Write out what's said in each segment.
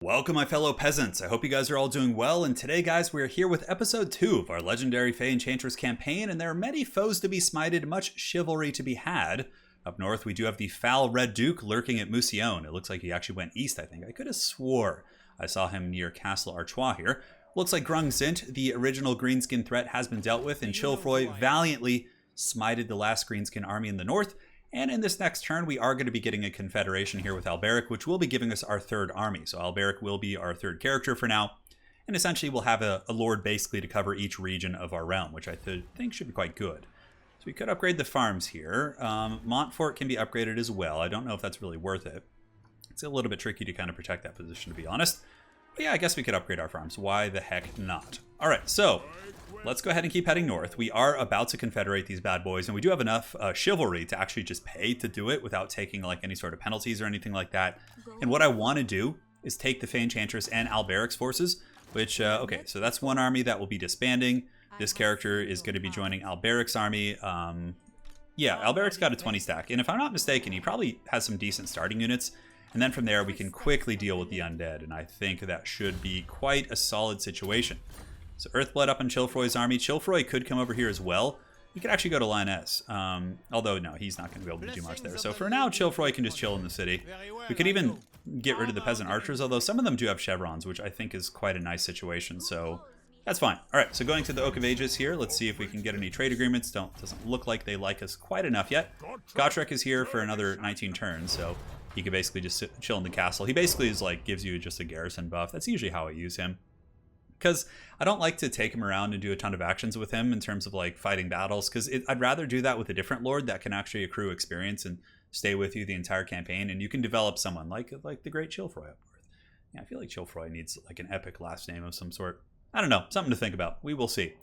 Welcome, my fellow peasants. I hope you guys are all doing well, and today, guys, we're here with episode 2 of our legendary Fay Enchantress campaign, and there are many foes to be smited, much chivalry to be had. Up north, we do have the foul Red Duke lurking at Moussillon. It looks like he actually went east, I think. I could have swore I saw him near Castle Artois here. Looks like Grung Zint, the original greenskin threat, has been dealt with, and Chilfroy valiantly smited the last greenskin army in the north. And in this next turn, we are going to be getting a Confederation here with Alberic, which will be giving us our third army. So Alberic will be our third character for now. And essentially, we'll have a lord basically to cover each region of our realm, which I think should be quite good. So we could upgrade the farms here. Montfort can be upgraded as well. I don't know if that's really worth it. It's a little bit tricky to kind of protect that position, to be honest. But yeah, I guess we could upgrade our farms. Why the heck not? All right, so let's go ahead and keep heading north. We are about to confederate these bad boys, and we do have enough chivalry to actually just pay to do it without taking like any sort of penalties or anything like that. And what I want to do is take the Fay Enchantress and Alberic's forces, which, okay, so that's one army that will be disbanding. This character is going to be joining Alberic's army. Yeah, Alberic's got a 20 stack, and if I'm not mistaken, he probably has some decent starting units. And then from there, we can quickly deal with the undead, and I think that should be quite a solid situation. So Earthblood up in Chilfroy's army. Chilfroy could come over here as well. He could actually go to Lioness, although no, he's not going to be able to do much there. So for now, Chilfroy can just chill in the city. We could even get rid of the peasant archers, although some of them do have chevrons, which I think is quite a nice situation, so that's fine. All right, so going to the Oak of Ages here, let's see if we can get any trade agreements. Doesn't look like they like us quite enough yet. KHAZRAK'S is here for another 19 turns, so he could basically just chill in the castle. He basically is like gives you just a garrison buff. That's usually how I use him, because I don't like to take him around and do a ton of actions with him in terms of like fighting battles, because I'd rather do that with a different lord that can actually accrue experience and stay with you the entire campaign, and you can develop someone like the great Chilfroy up north. Yeah, I feel like Chilfroy needs like an epic last name of some sort. I don't know, something to think about. We will see.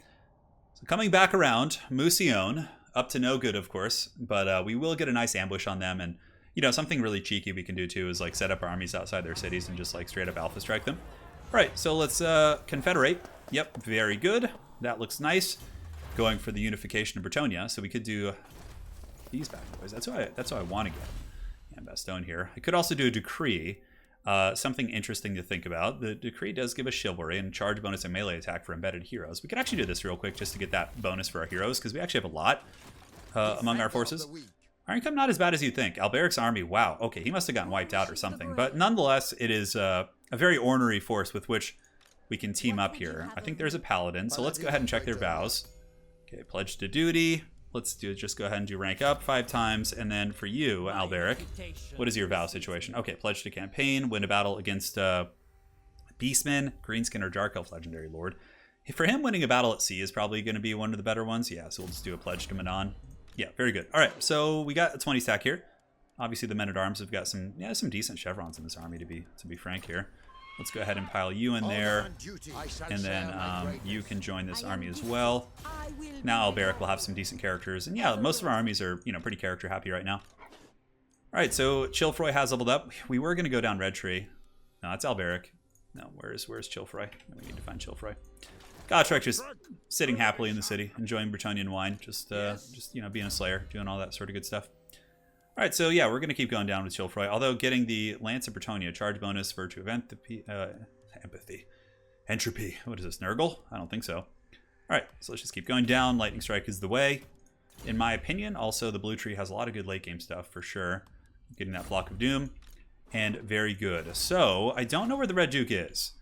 So coming back around, Moussillon, up to no good, of course, but we will get a nice ambush on them, and you know, something really cheeky we can do too is like set up our armies outside their cities and just like straight up alpha strike them. All right, so let's confederate. Yep, very good. That looks nice. Going for the unification of Bretonnia, so we could do these bad boys. That's what I want to get. And Bastogne here. I could also do a decree. Something interesting to think about. The decree does give us chivalry and charge bonus and melee attack for embedded heroes. We could actually do this real quick just to get that bonus for our heroes, because we actually have a lot among our forces. Our income not as bad as you'd think. Alberic's army, wow. Okay, he must have gotten wiped out or something. But nonetheless, it is a very ornery force with which we can team up here. I think there's a paladin, so let's go ahead and check their vows. Okay, pledge to duty. Let's just go ahead and do rank up 5 times. And then for you, Alberic, what is your vow situation? Okay, pledge to campaign, win a battle against Beastman, Greenskin, or Dark Elf Legendary Lord. For him, winning a battle at sea is probably going to be one of the better ones. Yeah, so we'll just do a pledge to Manon. Yeah, very good. All right, so we got a 20 stack here. Obviously, the men-at-arms have got some decent chevrons in this army, to be frank here. Let's go ahead and pile you in there, and then you can join this army as well. Now Alberic will have some decent characters, and yeah, most of our armies are pretty character happy right now. All right, so Chilfroy has leveled up. We were going to go down Red Tree. No, it's Alberic. No, where's Chilfroy? We need to find Chilfroy. KHAZRAK'S just sitting happily in the city, enjoying Bretonnian wine, just being a slayer, doing all that sort of good stuff. All right, so yeah, we're going to keep going down with Chilfroy, although getting the Lance of Bretonnia, charge bonus, virtue of empathy, entropy. What is this, Nurgle? I don't think so. All right, so let's just keep going down. Lightning Strike is the way, in my opinion. Also, the Blue Tree has a lot of good late game stuff for sure. Getting that Flock of Doom, and very good. So I don't know where the Red Duke is.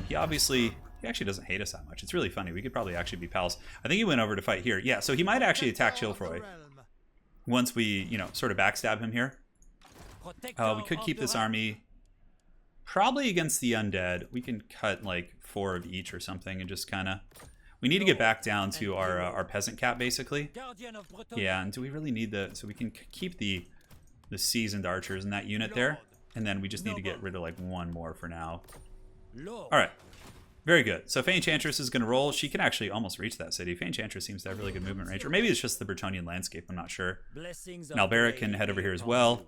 He actually doesn't hate us that much. It's really funny. We could probably actually be pals. I think he went over to fight here. Yeah, so he might actually attack Chilfroy once we, sort of backstab him here. We could keep this army probably against the undead. We can cut like 4 of each or something and just kind of... We need to get back down to our peasant cap, basically. Yeah, and do we really need the... So we can keep the seasoned archers in that unit there. And then we just need to get rid of like 1 more for now. All right. Very good. So Fay Enchantress is going to roll. She can actually almost reach that city. Fay Enchantress seems to have really good movement range. Or maybe it's just the Bretonnian landscape. I'm not sure. Now Alberic can head over here as well.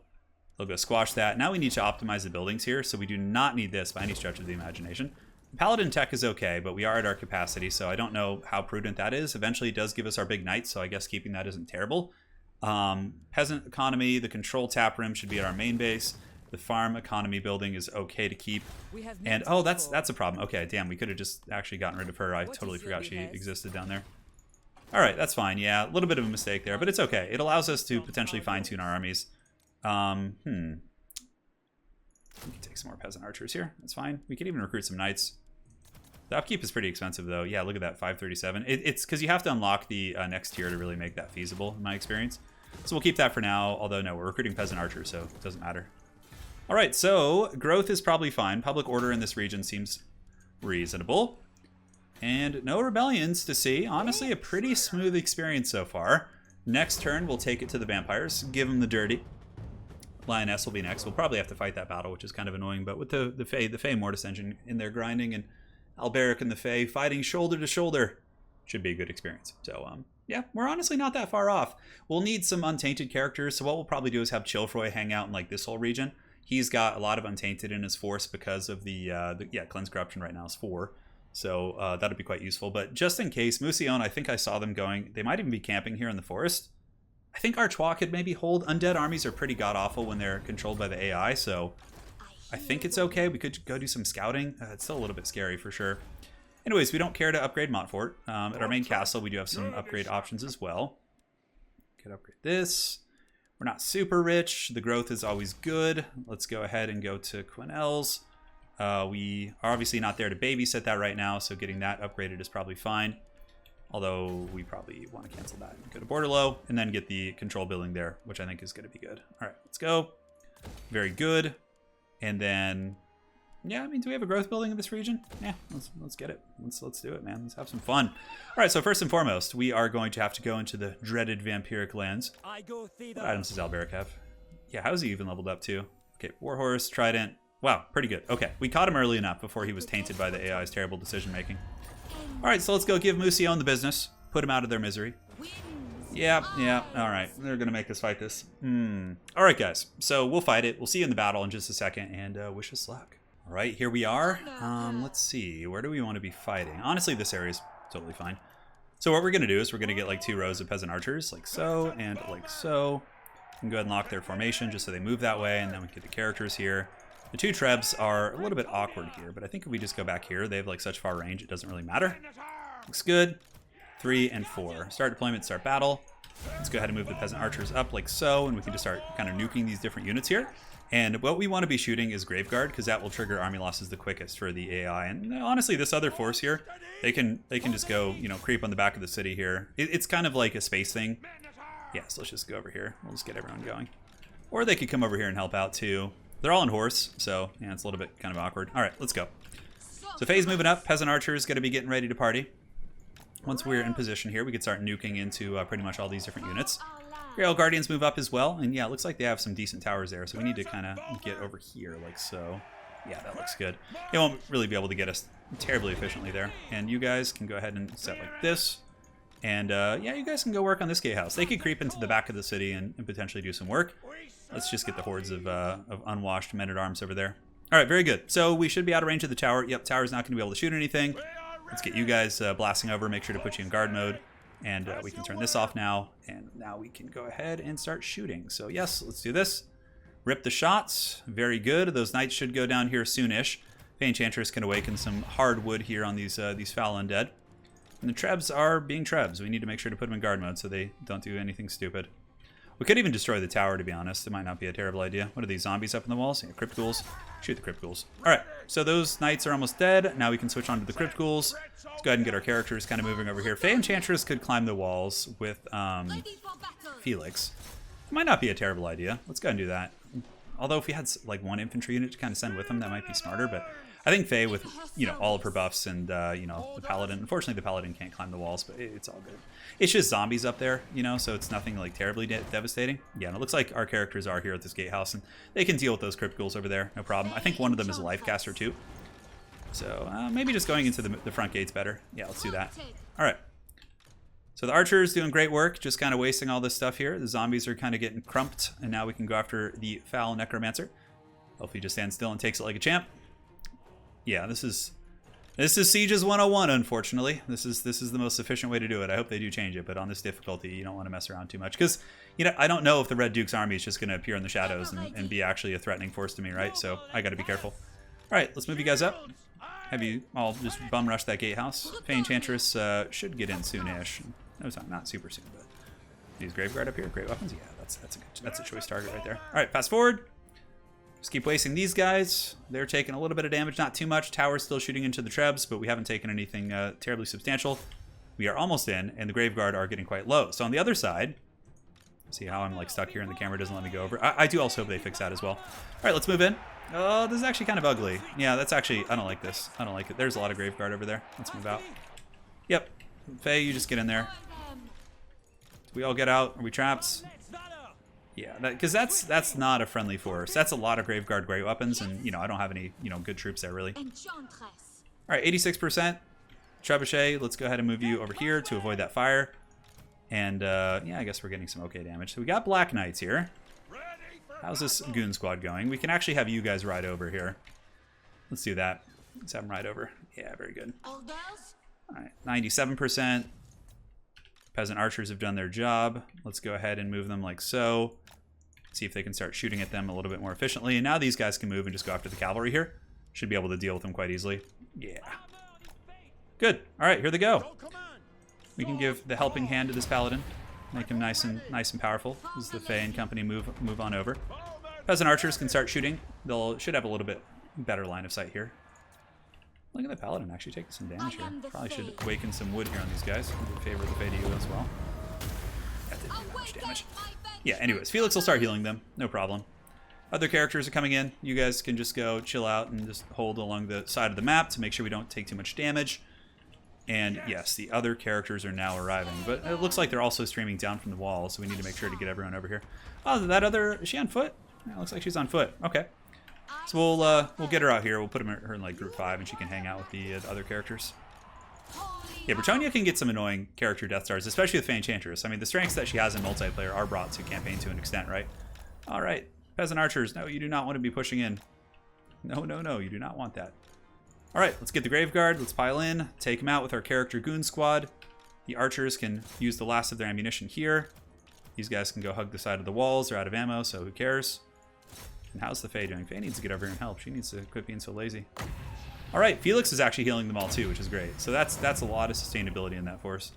They'll go squash that. Now we need to optimize the buildings here. So we do not need this by any stretch of the imagination. Paladin tech is okay, but we are at our capacity. So I don't know how prudent that is. Eventually it does give us our big knights. So I guess keeping that isn't terrible. Peasant economy. The control tap room should be at our main base. The farm economy building is okay to keep. And oh, that's a problem. Okay, damn, we could have just actually gotten rid of her. I totally forgot she existed down there. All right, that's fine. Yeah, a little bit of a mistake there, but it's okay. It allows us to potentially fine-tune our armies. We can take some more peasant archers here. That's fine. We could even recruit some knights. The upkeep is pretty expensive, though. Yeah, look at that, 537. It's because you have to unlock the next tier to really make that feasible, in my experience. So we'll keep that for now, although no, we're recruiting peasant archers, so it doesn't matter. All right, so growth is probably fine. Public order in this region seems reasonable. And no rebellions to see. Honestly, a pretty smooth experience so far. Next turn, we'll take it to the vampires, give them the dirty. Lioness will be next. We'll probably have to fight that battle, which is kind of annoying, but with the Fay Mortis engine in there grinding, and Alberic and the Fay fighting shoulder to shoulder, should be a good experience. So, yeah, we're honestly not that far off. We'll need some Untainted characters, so what we'll probably do is have Chilfroy hang out in like this whole region. He's got a lot of Untainted in his force because of the Cleanse Corruption right now is 4. So that'll be quite useful. But just in case, Moussillon, I think I saw them going. They might even be camping here in the forest. I think Artois could maybe hold. Undead armies are pretty god-awful when they're controlled by the AI, so I think it's okay. We could go do some scouting. It's still a little bit scary for sure. Anyways, we don't care to upgrade Montfort. At our main castle, we do have some upgrade options as well. Could upgrade this. We're not super rich. The growth is always good. Let's go ahead and go to Quenelles. We are obviously not there to babysit that right now, so getting that upgraded is probably fine. Although we probably want to cancel that. Go to Bordelot and then get the control building there, which I think is going to be good. All right, let's go. Very good. And then, yeah, I mean, do we have a growth building in this region? Yeah, let's get it. Let's do it, man. Let's have some fun. All right, so first and foremost, we are going to have to go into the dreaded vampiric lands. What items does Alberic have? Yeah, how's he even leveled up to? Okay, Warhorse, Trident. Wow, pretty good. Okay, we caught him early enough before he was tainted by the AI's terrible decision-making. All right, so let's go give Moussillon the business. Put him out of their misery. Yeah, all right. They're going to make us fight this. All right, guys. So we'll fight it. We'll see you in the battle in just a second, and wish us luck. All right, here we are. Let's see. Where do we want to be fighting? Honestly, this area is totally fine. So what we're going to do is we're going to get like 2 rows of peasant archers, like so and like so. We can go ahead and lock their formation just so they move that way, and then we get the characters here. The 2 trebs are a little bit awkward here, but I think if we just go back here, they have like such far range, it doesn't really matter. Looks good. 3 and 4. Start deployment, start battle. Let's go ahead and move the peasant archers up like so, and we can just start kind of nuking these different units here. And what we want to be shooting is Graveguard, because that will trigger army losses the quickest for the AI. And honestly, this other force here, they can just go, you know, creep on the back of the city here. It's kind of like a space thing. Yeah, so let's just go over here. We'll just get everyone going. Or they could come over here and help out too. They're all on horse, so yeah, it's a little bit kind of awkward. All right, let's go. So Fay's moving up. Peasant Archer is going to be getting ready to party. Once we're in position here, we can start nuking into pretty much all these different units. Grail Guardians move up as well, and yeah, it looks like they have some decent towers there, so we need to kind of get over here like so. Yeah, that looks good. They won't really be able to get us terribly efficiently there. And you guys can go ahead and set like this. And yeah, you guys can go work on this gatehouse. They could creep into the back of the city and potentially do some work. Let's just get the hordes of unwashed men-at-arms over there. All right, very good. So we should be out of range of the tower. Yep, tower's not going to be able to shoot anything. Let's get you guys blasting over. Make sure to put you in guard mode. And we can turn this off now. And now we can go ahead and start shooting. So yes, let's do this. Rip the shots. Very good. Those knights should go down here soonish. Fay Enchantress can awaken some hardwood here on these foul undead. And the trebs are being trebs. We need to make sure to put them in guard mode so they don't do anything stupid. We could even destroy the tower, to be honest. It might not be a terrible idea. What are these zombies up in the walls? Yeah, crypt ghouls. Shoot the crypt ghouls. All right, so those knights are almost dead. Now we can switch on to the crypt ghouls. Let's go ahead and get our characters kind of moving over here. Fay Enchantress could climb the walls with Felix. It might not be a terrible idea. Let's go ahead and do that. Although if we had like 1 infantry unit to kind of send with them, that might be smarter. But I think Fay, with all of her buffs and the paladin. Unfortunately, the paladin can't climb the walls, but it's all good. It's just zombies up there, so it's nothing like terribly devastating. Yeah, and it looks like our characters are here at this gatehouse, and they can deal with those crypt ghouls over there, no problem. I think one of them is a life caster too. So maybe just going into the front gate's better. Yeah, let's do that. All right. So the archer's doing great work, just kind of wasting all this stuff here. The zombies are kind of getting crumped, and now we can go after the foul necromancer. Hopefully he just stands still and takes it like a champ. Yeah, this is This is Sieges 101, unfortunately. This is the most efficient way to do it. I hope they do change it, but on this difficulty, you don't want to mess around too much. Because, you know, I don't know if the Red Duke's army is just going to appear in the shadows and be actually a threatening force to me, right? So I got to be careful. All right, let's move you guys up. Have you all just bum rush that gatehouse. Fay Enchantress should get in soonish. No, it's not super soon, but these Graveguard up here, great weapons. Yeah, that's a choice target right there. All right, fast forward. Just keep wasting these guys. They're taking a little bit of damage, not too much. Tower's still shooting into the Trebs, but we haven't taken anything terribly substantial. We are almost in, and the Graveguard are getting quite low. So on the other side, see how I'm like stuck here and the camera doesn't let me go over. I do also hope they fix that as well. All right, let's move in. Oh, this is actually kind of ugly. Yeah, that's actually, I don't like this. I don't like it. There's a lot of Graveguard over there. Let's move out. Yep. Fay, you just get in there. Do we all get out? Are we traps? Yeah, because that's not a friendly force. That's a lot of Graveguard great weapons, and, you know, I don't have any, you know, good troops there, really. All right, 86%. Trebuchet, let's go ahead and move you over here to avoid that fire. And, yeah, I guess we're getting some okay damage. So we got Black Knights here. How's this Goon Squad going? We can actually have you guys ride over here. Let's do that. Let's have them ride over. Yeah, very good. All right, 97%. Peasant archers have done their job. Let's go ahead and move them like so. See if they can start shooting at them a little bit more efficiently. And now these guys can move and just go after the cavalry here. Should be able to deal with them quite easily. Yeah. Good. All right, here they go. We can give the helping hand to this paladin. Make him nice and powerful as the Fay and company move on over. Peasant archers can start shooting. Should have a little bit better line of sight here. Look at the paladin actually taking some damage here. Probably should awaken some wood here on these guys. In favor of the Fay to you as well. That didn't do much damage. Yeah, anyways, Felix will start healing them. No problem. Other characters are coming in. You guys can just go chill out and just hold along the side of the map to make sure we don't take too much damage. And yes, the other characters are now arriving. But it looks like they're also streaming down from the wall, so we need to make sure to get everyone over here. Oh, is she on foot? Yeah, looks like she's on foot. Okay. So we'll get her out here. We'll put her in like group 5, and she can hang out with the other characters. Yeah, Bretonnia can get some annoying character death stars, especially with Fay Enchantress. I mean, the strengths that she has in multiplayer are brought to campaign to an extent, right? All right, peasant archers. No, you do not want to be pushing in. No, no, no, you do not want that. All right, let's get the Graveguard. Let's pile in, take them out with our character Goon Squad. The archers can use the last of their ammunition here. These guys can go hug the side of the walls. They're out of ammo, so who cares? And how's the Fay doing? Fay needs to get over here and help. She needs to quit being so lazy. All right, Felix is actually healing them all too, which is great. So that's a lot of sustainability in that force.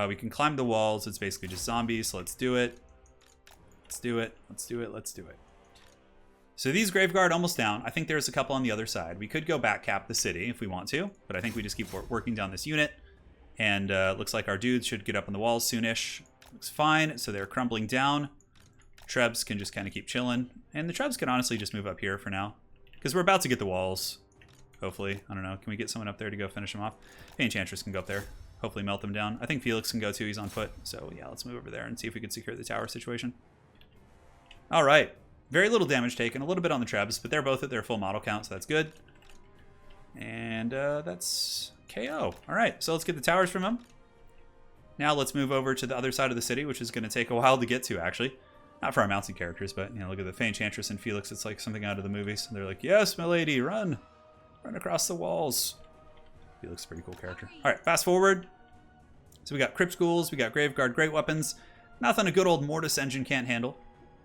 We can climb the walls. It's basically just zombies, so let's do it. Let's do it. Let's do it. Let's do it. So these Graveguard almost down. I think there's a couple on the other side. We could go back cap the city if we want to, but I think we just keep working down this unit. And looks like our dudes should get up on the walls soonish. Looks fine. So they're crumbling down. Trebs can just kind of keep chilling. And the Trebs can honestly just move up here for now, because we're about to get the walls. Hopefully. I don't know. Can we get someone up there to go finish them off? Fay Enchantress can go up there. Hopefully melt them down. I think Felix can go too. He's on foot. So yeah, let's move over there and see if we can secure the tower situation. All right. Very little damage taken. A little bit on the Trebs, but they're both at their full model count, so that's good. And that's KO. All right. So let's get the towers from them. Now let's move over to the other side of the city, which is going to take a while to get to, actually. Not for our mounted characters, but, you know, look at the Fay Enchantress and Felix. It's like something out of the movies. They're like, yes, my lady, run. Run across the walls. Felix is a pretty cool character. All right, fast forward. So we got Crypt Schools. We got Graveguard, great weapons. Nothing a good old Mortis engine can't handle.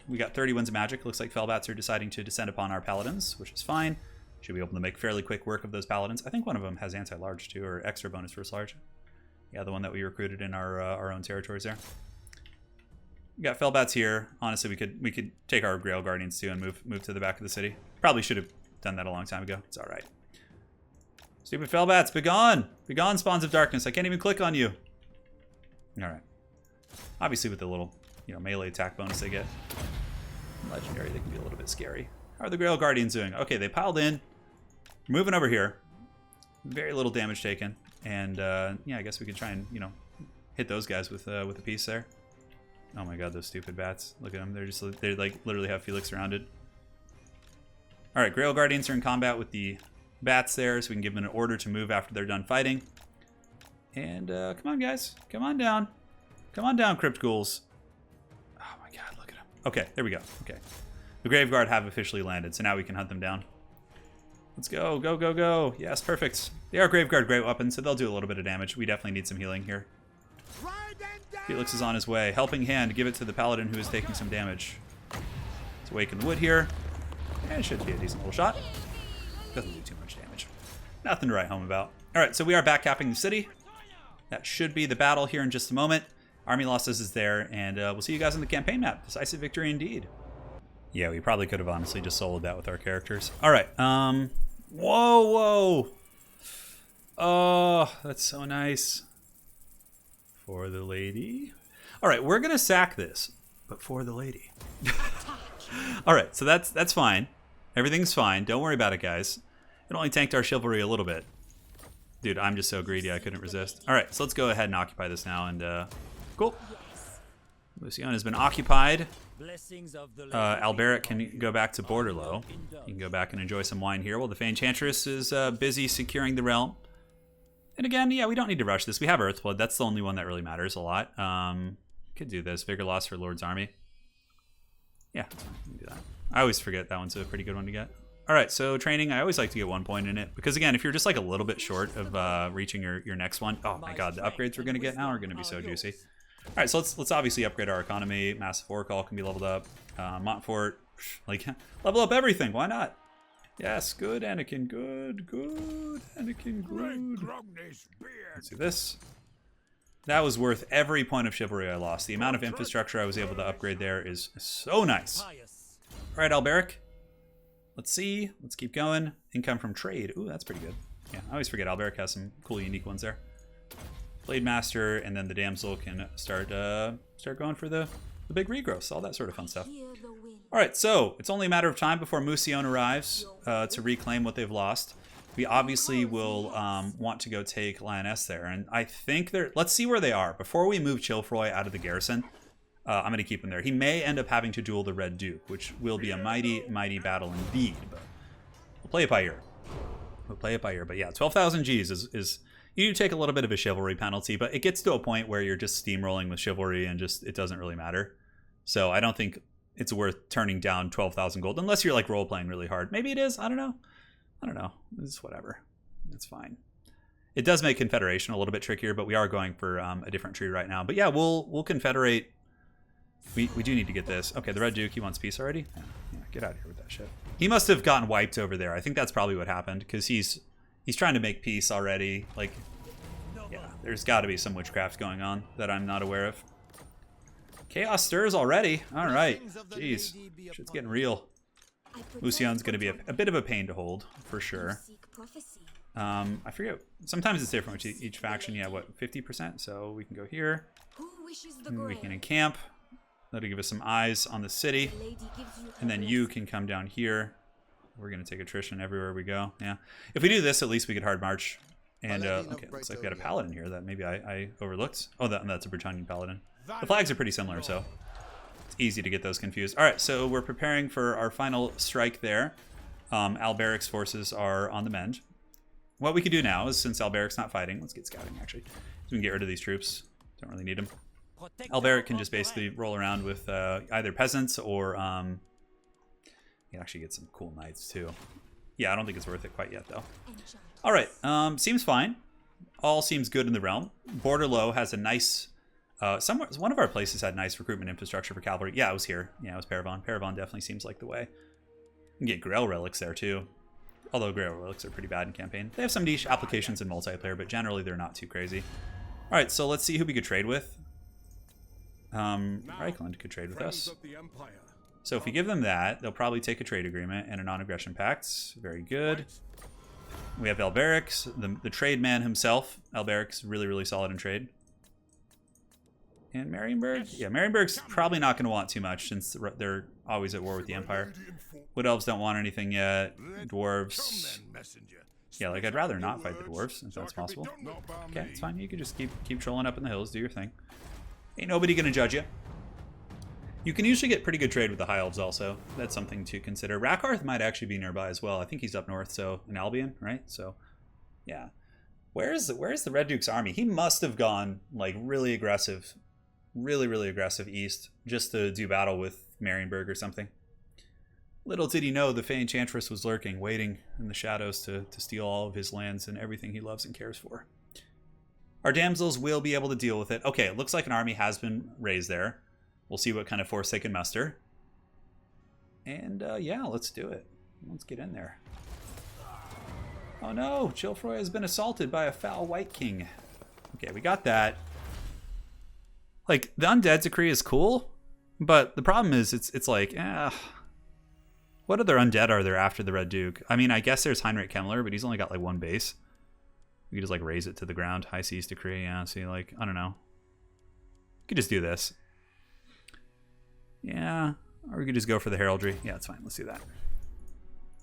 We got 30 winds of magic. Looks like Felbats are deciding to descend upon our paladins, which is fine. Should be able to make fairly quick work of those paladins. I think one of them has anti-large too, or extra bonus versus large. Yeah, the one that we recruited in our own territories there. We got Felbats here. Honestly, we could take our Grail Guardians too and move to the back of the city. Probably should have done that a long time ago. It's all right. Stupid Felbats, begone! Begone, spawns of darkness. I can't even click on you. All right. Obviously, with the little, you know, melee attack bonus they get, legendary, they can be a little bit scary. How are the Grail Guardians doing? Okay, they piled in. We're moving over here. Very little damage taken, and yeah, I guess we could try and, you know, hit those guys with a piece there. Oh my god, those stupid bats. Look at them. They like literally have Felix surrounded. All right, Grail Guardians are in combat with the bats there, so we can give them an order to move after they're done fighting. And come on, guys. Come on down. Come on down, Crypt Ghouls. Oh my god, look at them. Okay, there we go. Okay. The Graveguard have officially landed, so now we can hunt them down. Let's go, go, go, go. Yes, perfect. They are Graveguard great weapons, so they'll do a little bit of damage. We definitely need some healing here. Felix is on his way. Helping hand, give it to the paladin who is taking some damage. Let's awaken the wood here. And it should be a decent little shot. Doesn't do too much damage. Nothing to write home about. Alright, so we are back capping the city. That should be the battle here in just a moment. Army losses is there, and we'll see you guys on the campaign map. Decisive victory indeed. Yeah, we probably could have honestly just soloed that with our characters. Alright, whoa, whoa. Oh, that's so nice. For the lady. Alright, we're gonna sack this, but for the lady. Alright, so that's fine. Everything's fine. Don't worry about it, guys. It only tanked our chivalry a little bit. Dude, I'm just so greedy I couldn't resist. Alright, so let's go ahead and occupy this now, and cool. Moussillon has been occupied. Alberic can go back to Borderlow. You can go back and enjoy some wine here while the Fay Enchantress is busy securing the realm. And again, yeah, we don't need to rush this. We have Earthblood. That's the only one that really matters a lot. Could do this. Vigor loss for Lord's Army. Yeah, that's fine. We can do that. I always forget that one's a pretty good one to get. All right, so training, I always like to get 1 point in it. Because again, if you're just like a little bit short of reaching your next one, oh my god, the upgrades we're going to get now are going to be so juicy. All right, so let's obviously upgrade our economy. Massive Warcall can be leveled up. Montfort, like, level up everything. Why not? Yes, good, Anakin. Good, good, Anakin, good. Let's do this. That was worth every point of chivalry I lost. The amount of infrastructure I was able to upgrade there is so nice. All right, Alberic. Let's see. Let's keep going. Income from trade. Ooh, that's pretty good. Yeah, I always forget Alberic has some cool, unique ones there. Blade Master, and then the Damsel can start going for the big regrowths, all that sort of fun stuff. All right, so it's only a matter of time before Moussillon arrives to reclaim what they've lost. We obviously will want to go take Lioness there, and I think they're... Let's see where they are. Before we move Chilfroy out of the garrison, I'm going to keep him there. He may end up having to duel the Red Duke, which will be a mighty, mighty battle indeed, but we'll play it by ear. We'll play it by ear, but yeah, 12,000 Gs is you do take a little bit of a chivalry penalty, but it gets to a point where you're just steamrolling with chivalry and just it doesn't really matter. So I don't think it's worth turning down 12,000 gold unless you're like role playing really hard. Maybe it is. I don't know. I don't know. It's whatever. It's fine. It does make Confederation a little bit trickier, but we are going for a different tree right now. But yeah, we'll Confederate. We do need to get this. Okay, the Red Duke, he wants peace already? Yeah, get out of here with that shit. He must have gotten wiped over there. I think that's probably what happened, because he's trying to make peace already. Like, yeah, there's got to be some witchcraft going on that I'm not aware of. Chaos stirs already. All right. Jeez. Shit's getting real. Moussillon's going to be a bit of a pain to hold, for sure. I forget. Sometimes it's different with each faction. Yeah, what, 50%? So we can go here. We can encamp. That'll give us some eyes on the city. And then you can come down here. We're going to take attrition everywhere we go. Yeah. If we do this, at least we could hard march. And, okay, looks like we got a paladin here that maybe I overlooked. Oh, that's a Bretonnian paladin. The flags are pretty similar, so it's easy to get those confused. All right, so we're preparing for our final strike there. Alberic's forces are on the mend. What we could do now is, since Alberic's not fighting, let's get scouting, actually. So we can get rid of these troops. Don't really need them. Alberic can just basically roll around with either peasants or... you can actually get some cool knights, too. Yeah, I don't think it's worth it quite yet, though. All right, seems fine. All seems good in the realm. Borderlow has a nice... one of our places had nice recruitment infrastructure for cavalry. Yeah, it was here. Yeah, it was Paravon. Paravon definitely seems like the way. You can get Grail Relics there, too. Although Grail Relics are pretty bad in campaign. They have some niche applications in multiplayer, but generally they're not too crazy. All right, so let's see who we could trade with. Reichland could trade with us. So if we give them that, they'll probably take a trade agreement and a non-aggression pact. Very good. We have Alberic's, the trade man himself. Alberic's really, really solid in trade. And Marienburg? Yeah, Marienburg's probably not going to want too much since they're always at war with the Empire. Wood Elves don't want anything yet. Dwarves. Yeah, like, I'd rather not fight the Dwarves, if that's possible. Okay, it's fine. You can just keep trolling up in the hills, do your thing. Ain't nobody going to judge you. You can usually get pretty good trade with the High Elves also. That's something to consider. Rakarth might actually be nearby as well. I think he's up north, so in Albion, right? So, yeah. Where's the Red Duke's army? He must have gone, like, really aggressive. Really, really aggressive east just to do battle with Marienburg or something. Little did he know the Fay Enchantress was lurking, waiting in the shadows to steal all of his lands and everything he loves and cares for. Our damsels will be able to deal with it. Okay, it looks like an army has been raised there. We'll see what kind of force they can muster. And yeah, let's do it. Let's get in there. Oh no, Chilfroy has been assaulted by a foul White King. Okay, we got that. Like, the Undead Decree is cool, but the problem is it's like, what other undead are there after the Red Duke? I mean, I guess there's Heinrich Kemmler, but he's only got like one base. We could just like raze it to the ground. High Seas Decree, yeah, see, like, I don't know. We could just do this. Yeah, or we could just go for the heraldry. Yeah, it's fine, let's do that.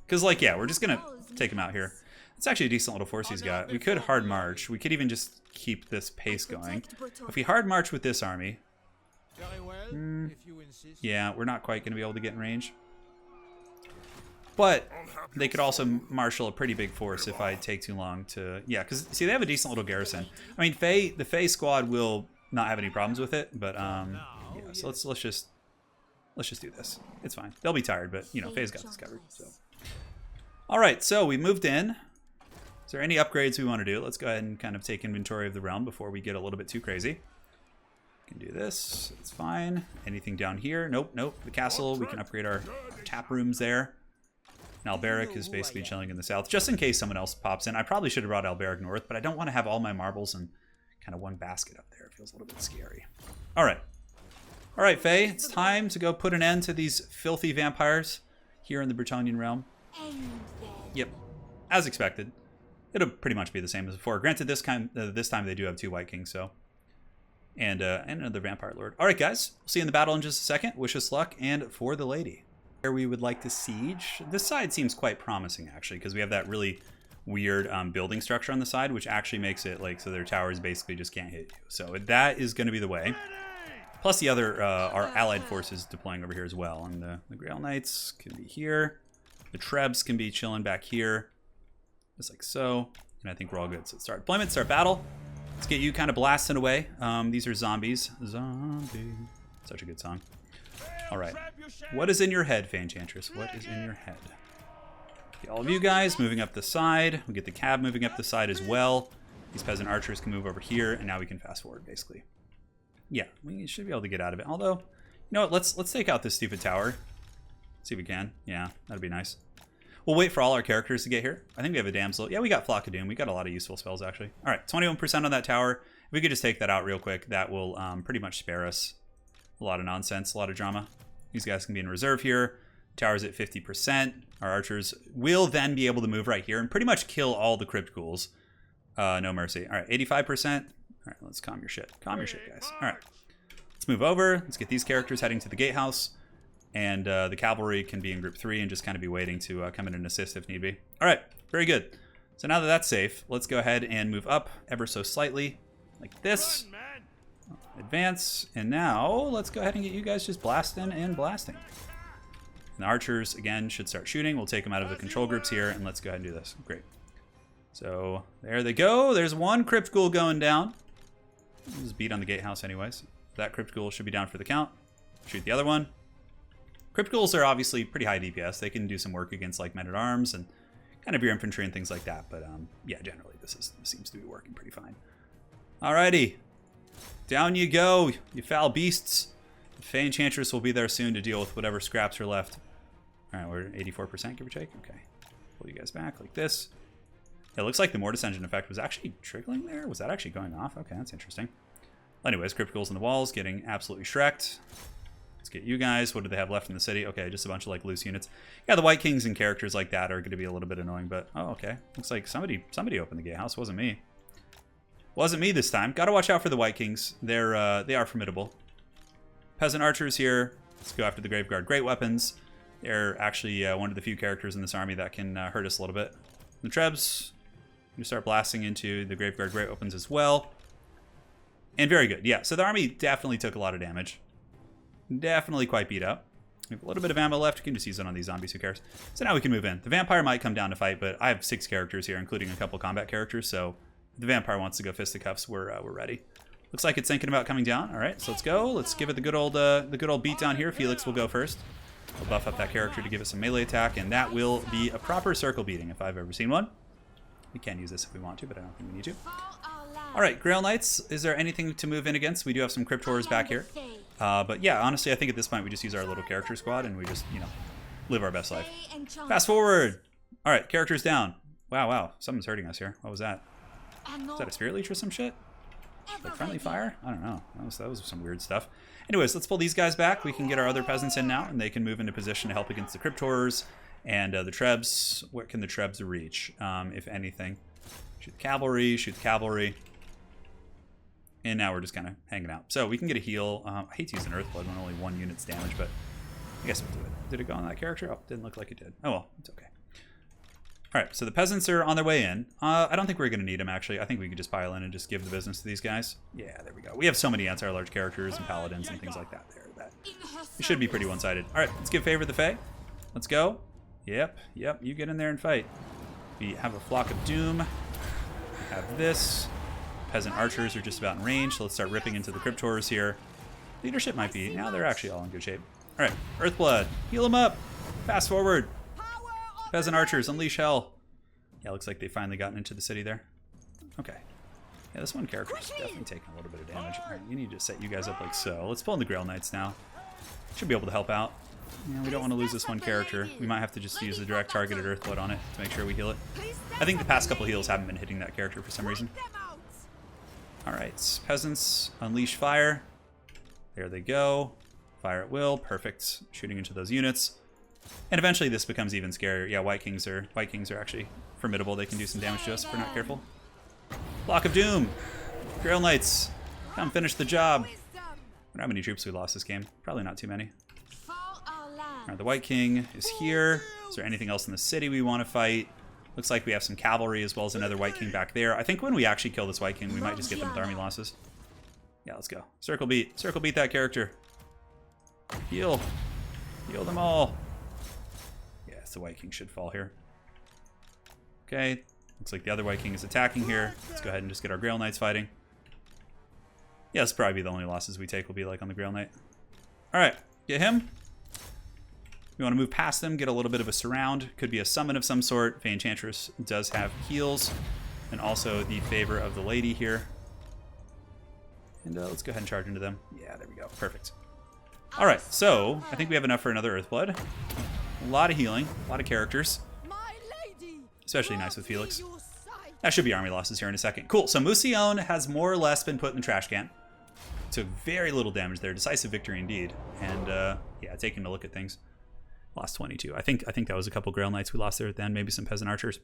Because, like, yeah, we're just gonna take him out here. It's actually a decent little force he's got. We could hard march. We could even just keep this pace going. If we hard march with this army, yeah, we're not quite gonna be able to get in range. But they could also marshal a pretty big force if I take too long to... Yeah, because, see, they have a decent little garrison. I mean, the Fay squad will not have any problems with it, but, yeah, so let's just do this. It's fine. They'll be tired, but, you know, Fay's got this covered, so... Alright, so we moved in. Is there any upgrades we want to do? Let's go ahead and kind of take inventory of the realm before we get a little bit too crazy. We can do this. It's fine. Anything down here? Nope, nope. The castle, we can upgrade our tap rooms there. And Alberic is basically chilling in the south, just in case someone else pops in. I probably should have brought Alberic north, but I don't want to have all my marbles in kind of one basket up there. It feels a little bit scary. All right. All right, Faye, it's time to go put an end to these filthy vampires here in the Bretonnian realm. Yep, as expected. It'll pretty much be the same as before. Granted, this time they do have 2 White Kings, so... And another Vampire Lord. All right, guys. We'll see you in the battle in just a second. Wish us luck, and for the lady. Where we would like to siege. This side seems quite promising, actually, because we have that really weird building structure on the side, which actually makes it like so their towers basically just can't hit you. So that is going to be the way. Plus the other our allied forces deploying over here as well, and the Grail Knights can be here. The Trebs can be chilling back here, just like so. And I think we're all good. So start deployment, start battle. Let's get you kind of blasting away. These are zombies. Zombie. Such a good song. All right. What is in your head, Fay Enchantress? What is in your head? Okay, all of you guys moving up the side. We get the cab moving up the side as well. These peasant archers can move over here, and now we can fast forward, basically. Yeah, we should be able to get out of it. Although, you know what? Let's take out this stupid tower. See if we can. Yeah, that'd be nice. We'll wait for all our characters to get here. I think we have a damsel. Yeah, we got Flock of Doom. We got a lot of useful spells, actually. All right, 21% on that tower. If we could just take that out real quick, that will pretty much spare us a lot of nonsense, a lot of drama. These guys can be in reserve here. Tower's at 50%. Our archers will then be able to move right here and pretty much kill all the crypt ghouls. No mercy. All right, 85%. All right, let's calm your shit. Calm your shit, guys. All right, let's move over. Let's get these characters heading to the gatehouse. And the cavalry can be in group 3 and just kind of be waiting to come in and assist if need be. All right, very good. So now that that's safe, let's go ahead and move up ever so slightly, like this. Advance, and now let's go ahead and get you guys just blasting and blasting. And the archers, again, should start shooting. We'll take them out of the control groups here, and let's go ahead and do this. Great. So there they go. There's one crypt ghoul going down. We'll just beat on the gatehouse anyways. That crypt ghoul should be down for the count. Shoot the other one. Crypt ghouls are obviously pretty high DPS. They can do some work against like men-at-arms and kind of your infantry and things like that. But yeah, generally this seems to be working pretty fine. Alrighty. Down you go, you foul beasts. The Fay Enchantress will be there soon to deal with whatever scraps are left. Alright, we're at 84%, give or take. Okay. Pull you guys back like this. It looks like the Mortis Engine effect was actually trickling there. Was that actually going off? Okay, that's interesting. Anyways, crypt ghouls in the walls getting absolutely shreked. Let's get you guys. What do they have left in the city? Okay, just a bunch of like loose units. Yeah, the White Kings and characters like that are going to be a little bit annoying, but oh, okay. Looks like somebody opened the gatehouse. Wasn't me. Wasn't me this time. Got to watch out for the White Kings. They are formidable. Peasant archers here. Let's go after the Graveguard Great Weapons. They're actually one of the few characters in this army that can hurt us a little bit. The Trebs, you start blasting into the Graveguard Great Weapons as well. And very good. Yeah, so the army definitely took a lot of damage. Definitely quite beat up. We have a little bit of ammo left. You can just use it on these zombies, who cares? So now we can move in. The vampire might come down to fight, but I have 6 characters here, including a couple combat characters, so if the vampire wants to go fisticuffs, we're ready. Looks like it's thinking about coming down. All right, so let's go. Let's give it the good old beat down here. Felix will go first. We'll buff up that character to give us some melee attack, and that will be a proper circle beating if I've ever seen one. We can use this if we want to, but I don't think we need to. Alright, Grail Knights, is there anything to move in against? We do have some Cryptors back here. But yeah, honestly, I think at this point we just use our little character squad and we just, you know, live our best life. Fast forward! Alright, characters down. Wow, wow, someone's hurting us here. What was that? Is that a Spirit Leech or some shit? Like friendly fire? I don't know. That was some weird stuff. Anyways, let's pull these guys back. We can get our other peasants in now, and they can move into position to help against the Cryptors and the Trebs. What can the Trebs reach, if anything? Shoot the cavalry, shoot the cavalry. And now we're just kind of hanging out. So we can get a heal. I hate to use an Earthblood when only 1 unit's damage, but I guess we'll do it. Did it go on that character? Oh, didn't look like it did. Oh well, it's okay. Alright, so the peasants are on their way in. I don't think we're going to need them, actually. I think we could just pile in and just give the business to these guys. Yeah, there we go. We have so many anti-large characters and paladins and things like that there that it should be pretty one-sided. Alright, let's give favor to the Fay. Let's go. Yep, you get in there and fight. We have a Flock of Doom. We have this. Peasant archers are just about in range, so let's start ripping into the Cryptors here. Leadership might be. Now they're actually all in good shape. Alright, Earthblood. Heal them up. Fast forward. Peasant archers, unleash hell. Yeah, looks like they've finally gotten into the city there. Okay. Yeah, this one character is definitely taking a little bit of damage. All right, you need to set you guys up like so. Let's pull in the Grail Knights now. Should be able to help out. Yeah, we don't want to lose this one character. We might have to just use the direct targeted Earthblood on it to make sure we heal it. I think the past couple heals haven't been hitting that character for some reason. Alright, peasants, unleash fire. There they go. Fire at will, perfect. Shooting into those units. And eventually this becomes even scarier. Yeah, White Kings are actually formidable. They can do some damage to us if we're not careful. Flock of Doom! Grail Knights, come finish the job. I wonder how many troops we lost this game. Probably not too many. Alright, the White King is here. Is there anything else in the city we want to fight? Looks like we have some cavalry as well as another White King back there. I think when we actually kill this White King, we might just get them with army losses. Yeah, let's go. Circle beat. Circle beat that character. Heal. Heal them all. Yes, the White King should fall here. Okay. Looks like the other White King is attacking here. Let's go ahead and just get our Grail Knights fighting. Yeah, this will probably be the only losses we take will be like on the Grail Knight. Alright, get him. We want to move past them, get a little bit of a surround. Could be a summon of some sort. Fay Enchantress does have heals. And also the favor of the lady here. And let's go ahead and charge into them. Yeah, there we go. Perfect. Alright, so I think we have enough for another Earthblood. A lot of healing, a lot of characters. Especially nice with Felix. That should be army losses here in a second. Cool, so Moussillon has more or less been put in the trash can. Took very little damage there. Decisive victory indeed. And yeah, taking a look at things. Lost 22. I think that was a couple Grail Knights we lost there at the end. Maybe some Peasant Archers.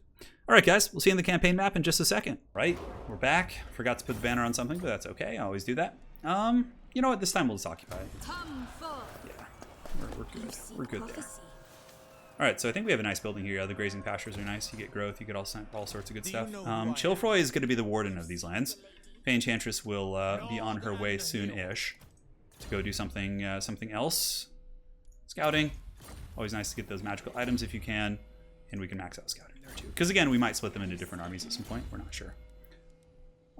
Alright guys, we'll see you in the campaign map in just a second. Right, we're back. Forgot to put the banner on something, but that's okay. I always do that. You know what? This time we'll just occupy it. Yeah, we're good. We're good there. Alright, so I think we have a nice building here. The grazing pastures are nice. You get growth, you get all sorts of good stuff. Chilfroy is going to be the warden of these lands. Fay Enchantress will be on her way soon-ish to go do something else. Scouting. Always nice to get those magical items if you can. And we can max out scouting there too. Because again, we might split them into different armies at some point. We're not sure.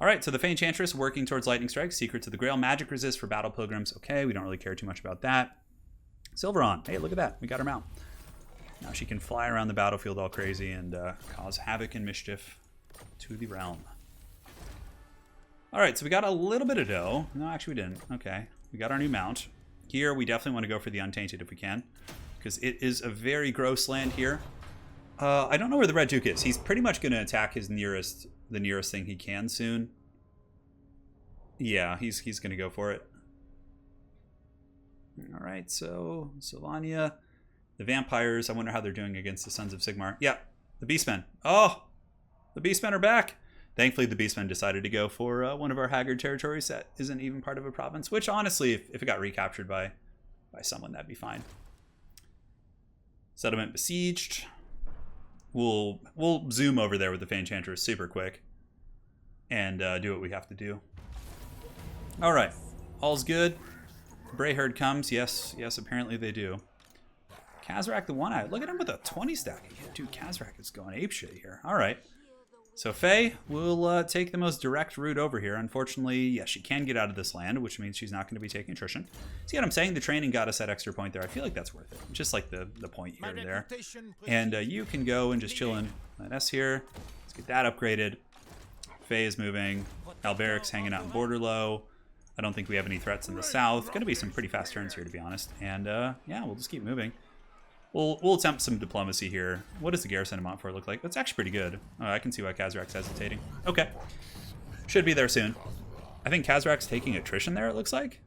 Alright, so the Fay Enchantress working towards lightning strikes. Secret to the Grail. Magic resist for battle pilgrims. Okay, we don't really care too much about that. Silveron. Hey, look at that. We got her mount. Now she can fly around the battlefield all crazy and cause havoc and mischief to the realm. Alright, so we got a little bit of dough. No, actually we didn't. Okay, we got our new mount. Here, we definitely want to go for the Untainted if we can. Because it is a very gross land here. I don't know where the Red Duke is. He's pretty much going to attack the nearest thing he can soon. Yeah, he's going to go for it. Alright, so Sylvania. The vampires, I wonder how they're doing against the Sons of Sigmar. Yeah, the Beastmen. Oh, the Beastmen are back. Thankfully, the Beastmen decided to go for one of our Haggard territories that isn't even part of a province, which honestly, if it got recaptured by someone, that'd be fine. Settlement besieged. We'll zoom over there with the Fay Enchantress super quick and do what we have to do. All right, all's good. Bray Herd comes. Yes, apparently they do. KHAZRAK the One-Eyed. Look at him with a 20 stack again. Dude, KHAZRAK is going apeshit here. All right. So Fay will take the most direct route over here. Unfortunately, yes, she can get out of this land, which means she's not going to be taking attrition. See what I'm saying? The training got us that extra point there. I feel like that's worth it. Just like the point here or there. And you can go and just chill in that S here. Let's get that upgraded. Fay is moving. Alberic's hanging out in Borderlow. I don't think we have any threats in the south. Going to be some pretty fast turns here, to be honest. And yeah, we'll just keep moving. We'll attempt some diplomacy here. What does the garrison of Montfort look like? That's actually pretty good. Oh, I can see why KHAZRAK'S hesitating. Okay. Should be there soon. I think KHAZRAK'S taking attrition there, it looks like.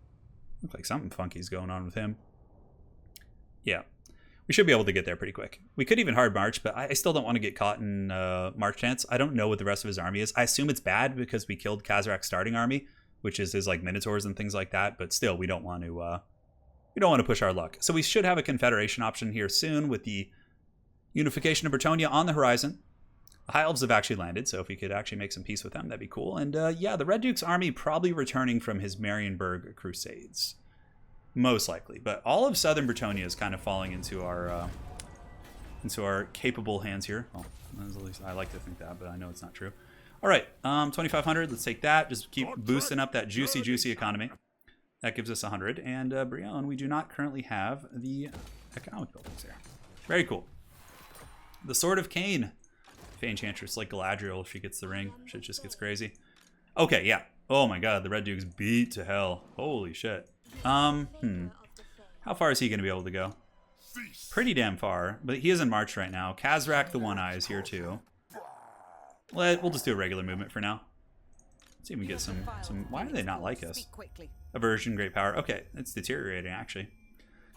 Looks like something funky's going on with him. Yeah. We should be able to get there pretty quick. We could even hard march, but I still don't want to get caught in march chance. I don't know what the rest of his army is. I assume it's bad because we killed KHAZRAK'S starting army, which is his like Minotaurs and things like that, but still we don't want to push our luck. So we should have a Confederation option here soon with the Unification of Bretonnia on the horizon. The High Elves have actually landed, so if we could actually make some peace with them, that'd be cool. And yeah, the Red Duke's army probably returning from his Marienburg crusades. Most likely. But all of southern Bretonnia is kind of falling into our capable hands here. Well, at least I like to think that, but I know it's not true. All right, 2,500, let's take that. Just keep boosting up that juicy economy. That gives us 100. And Brionne, we do not currently have the economic buildings there. Very cool. The Sword of Cain. Fay Enchantress, like Galadriel, if she gets the ring. Shit just gets crazy. Okay, yeah. Oh my god, the Red Duke's beat to hell. Holy shit. How far is he going to be able to go? Pretty damn far, but he is in March right now. KHAZRAK the One Eye is here too. We'll just do a regular movement for now. Let's see if we can get some. Why do they not like us? Aversion, great power. Okay, it's deteriorating actually.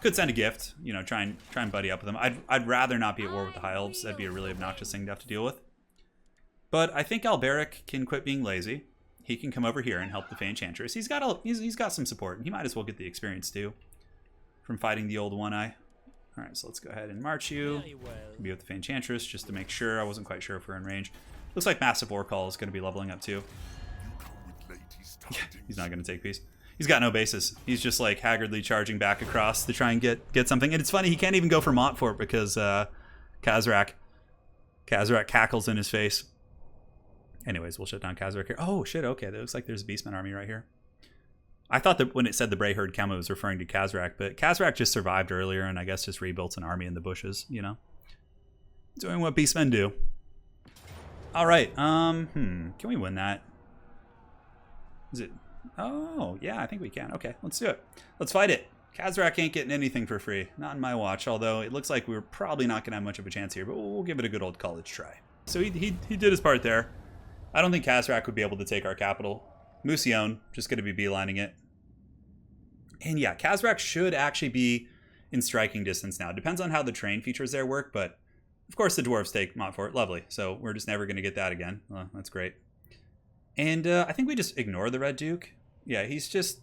Could send a gift. You know, try and buddy up with them. I'd rather not be at war with the High Elves. That'd be a really obnoxious thing to have to deal with. But I think Alberic can quit being lazy. He can come over here and help the Fay Enchantress. He's got some support. He might as well get the experience too from fighting the old One Eye. All right, so let's go ahead and march you. Be with the Fay Enchantress just to make sure. I wasn't quite sure if we're in range. Looks like Massive War Call is going to be leveling up too. Yeah, he's not going to take peace. He's got no bases. He's just like haggardly charging back across to try and get something. And it's funny, he can't even go for Montfort because KHAZRAK cackles in his face. Anyways, we'll shut down KHAZRAK here. Oh, shit, okay. It looks like there's a Beastman army right here. I thought that when it said the Brayherd Camo, it was referring to KHAZRAK, but KHAZRAK just survived earlier and I guess just rebuilt an army in the bushes, you know? Doing what Beastmen do. All right, can we win that? Is it? Oh, yeah, I think we can. Okay, let's do it. Let's fight it. KHAZRAK ain't getting anything for free. Not in my watch, although it looks like we're probably not going to have much of a chance here, but we'll give it a good old college try. So he did his part there. I don't think KHAZRAK would be able to take our capital. Moussillon, just going to be beelining it. And yeah, KHAZRAK should actually be in striking distance now. Depends on how the terrain features there work, but of course the dwarves take Montfort. Lovely. So we're just never going to get that again. Well, that's great. And I think we just ignore the Red Duke. Yeah, he's just,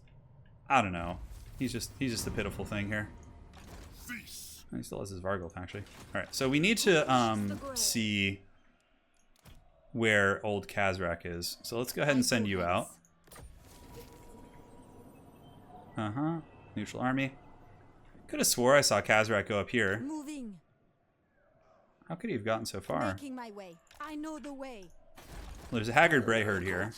I don't know. He's just a pitiful thing here. He still has his Vargoth, actually. All right, so we need to see where old KHAZRAK is. So let's go ahead and send you out. Neutral army. Could have swore I saw KHAZRAK go up here. Moving. How could he have gotten so far? Making my way. I know the way. Well, there's a haggard Brayherd here.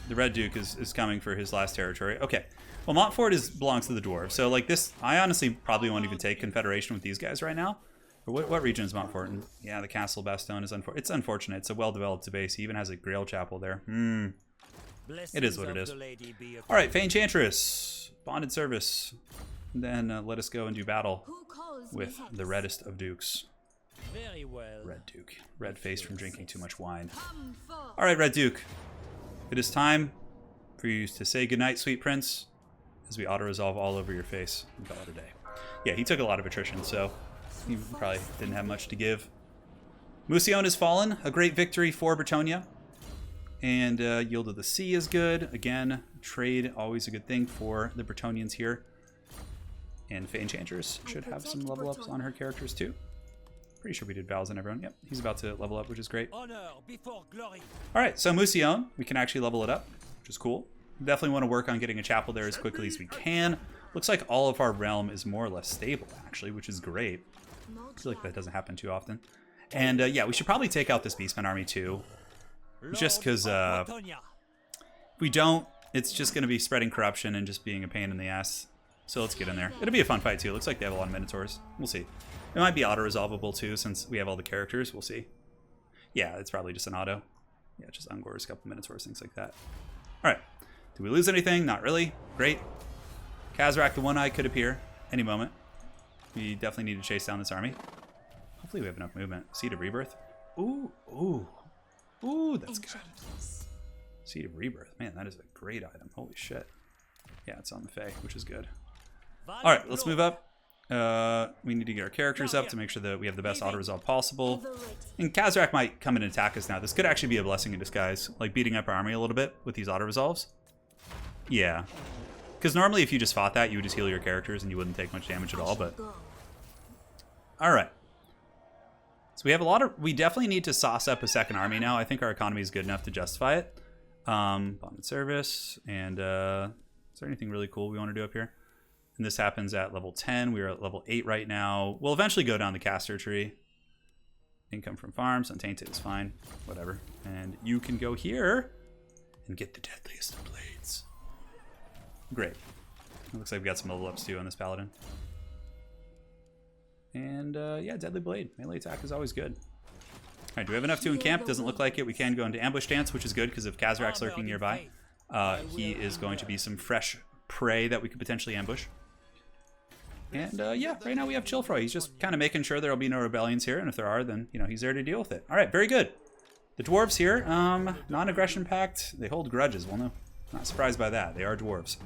The Red Duke is coming for his last territory. Okay. Well, Montfort belongs to the dwarves. So like this, I honestly probably won't even take Confederation with these guys right now. But what region is Montfort in? Yeah, the Castle Bastogne is unfortunate. It's unfortunate. It's a well-developed base. He even has a Grail Chapel there. It is what it is. All right, Fay Enchantress. Bonded service. And then let us go and do battle with the reddest of dukes. Very well. Red Duke. Red face from drinking too much wine. All right, Red Duke. It is time for you to say goodnight, sweet prince, as we auto-resolve all over your face and call it a day. Yeah, he took a lot of attrition, so he probably didn't have much to give. Moussillon has fallen. A great victory for Bretonnia. And Yield of the Sea is good. Again, trade, always a good thing for the Bretonnians here. And Fay Enchantress should have some level ups on her characters too. Pretty sure we did vows on everyone. Yep, he's about to level up, which is great. Honor before glory. All right, so Moussillon, we can actually level it up, which is cool. Definitely want to work on getting a chapel there as quickly as we can. Looks like all of our realm is more or less stable, actually, which is great. I feel like that doesn't happen too often. And yeah, we should probably take out this Beastman army too. Just because if we don't, it's just going to be spreading corruption and just being a pain in the ass. So let's get in there. It'll be a fun fight too. Looks like they have a lot of Minotaurs. We'll see. It might be auto-resolvable too, since we have all the characters. We'll see. Yeah, it's probably just an auto. Yeah, just Ungors, a couple Minotaurs, things like that. All right. Did we lose anything? Not really. Great. KHAZRAK the One-Eye could appear any moment. We definitely need to chase down this army. Hopefully we have enough movement. Seed of Rebirth. Ooh, ooh. Ooh, that's good. Seed of Rebirth. Man, that is a great item. Holy shit. Yeah, it's on the Fay, which is good. All right, let's move up. We need to get our characters up to make sure that we have the best auto-resolve possible. And KHAZRAK might come and attack us now. This could actually be a blessing in disguise, like beating up our army a little bit with these auto-resolves. Yeah. Because normally if you just fought that, you would just heal your characters and you wouldn't take much damage at all, but... All right. So we have a lot of... We definitely need to sauce up a second army now. I think our economy is good enough to justify it. Bonded service. And is there anything really cool we want to do up here? And this happens at level 10. We are at level 8 right now. We'll eventually go down the caster tree. Income from farms. Untainted is fine. Whatever. And you can go here and get the deadliest of blades. Great. It looks like we've got some level ups too on this paladin. And yeah, deadly blade. Melee attack is always good. All right, do we have enough to encamp? Doesn't look like it. We can go into ambush stance, which is good because if KHAZRAK's lurking nearby, he is going to be some fresh prey that we could potentially ambush. And yeah, right now we have Chillfroy. He's just kind of making sure there'll be no rebellions here, and if there are, then you know he's there to deal with it. All right, very good. The dwarves here, non-aggression pact. They hold grudges. Well, no, not surprised by that. They are dwarves.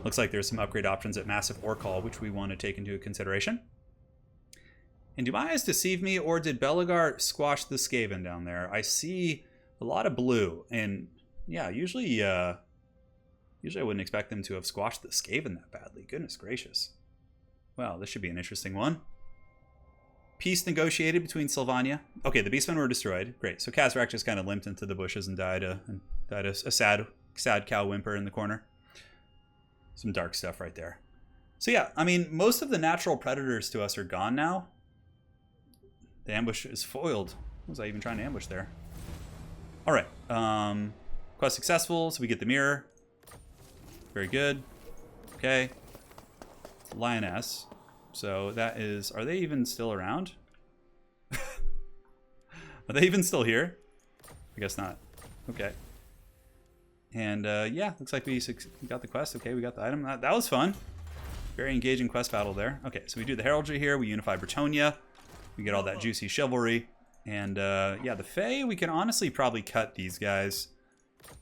Looks like there's some upgrade options at Massive Orcall, which we want to take into consideration. And do my eyes deceive me, or did Belagar squash the Skaven down there? I see a lot of blue, and yeah, usually I wouldn't expect them to have squashed the Skaven that badly. Goodness gracious. Well, this should be an interesting one. Peace negotiated between Sylvania. Okay, the Beastmen were destroyed. Great. So KHAZRAK just kind of limped into the bushes and died a sad cow whimper in the corner. Some dark stuff right there. So yeah, I mean, most of the natural predators to us are gone now. The ambush is foiled. What was I even trying to ambush there? All right. Quest successful, so we get the mirror. Very good. Okay. Lioness. So that is... Are they even still around? Are they even still here? I guess not. Okay. And yeah, looks like we got the quest. Okay, we got the item. That was fun. Very engaging quest battle there. Okay, so we do the heraldry here. We unify Bretonnia. We get all that juicy chivalry. And yeah, the Fey, we can honestly probably cut these guys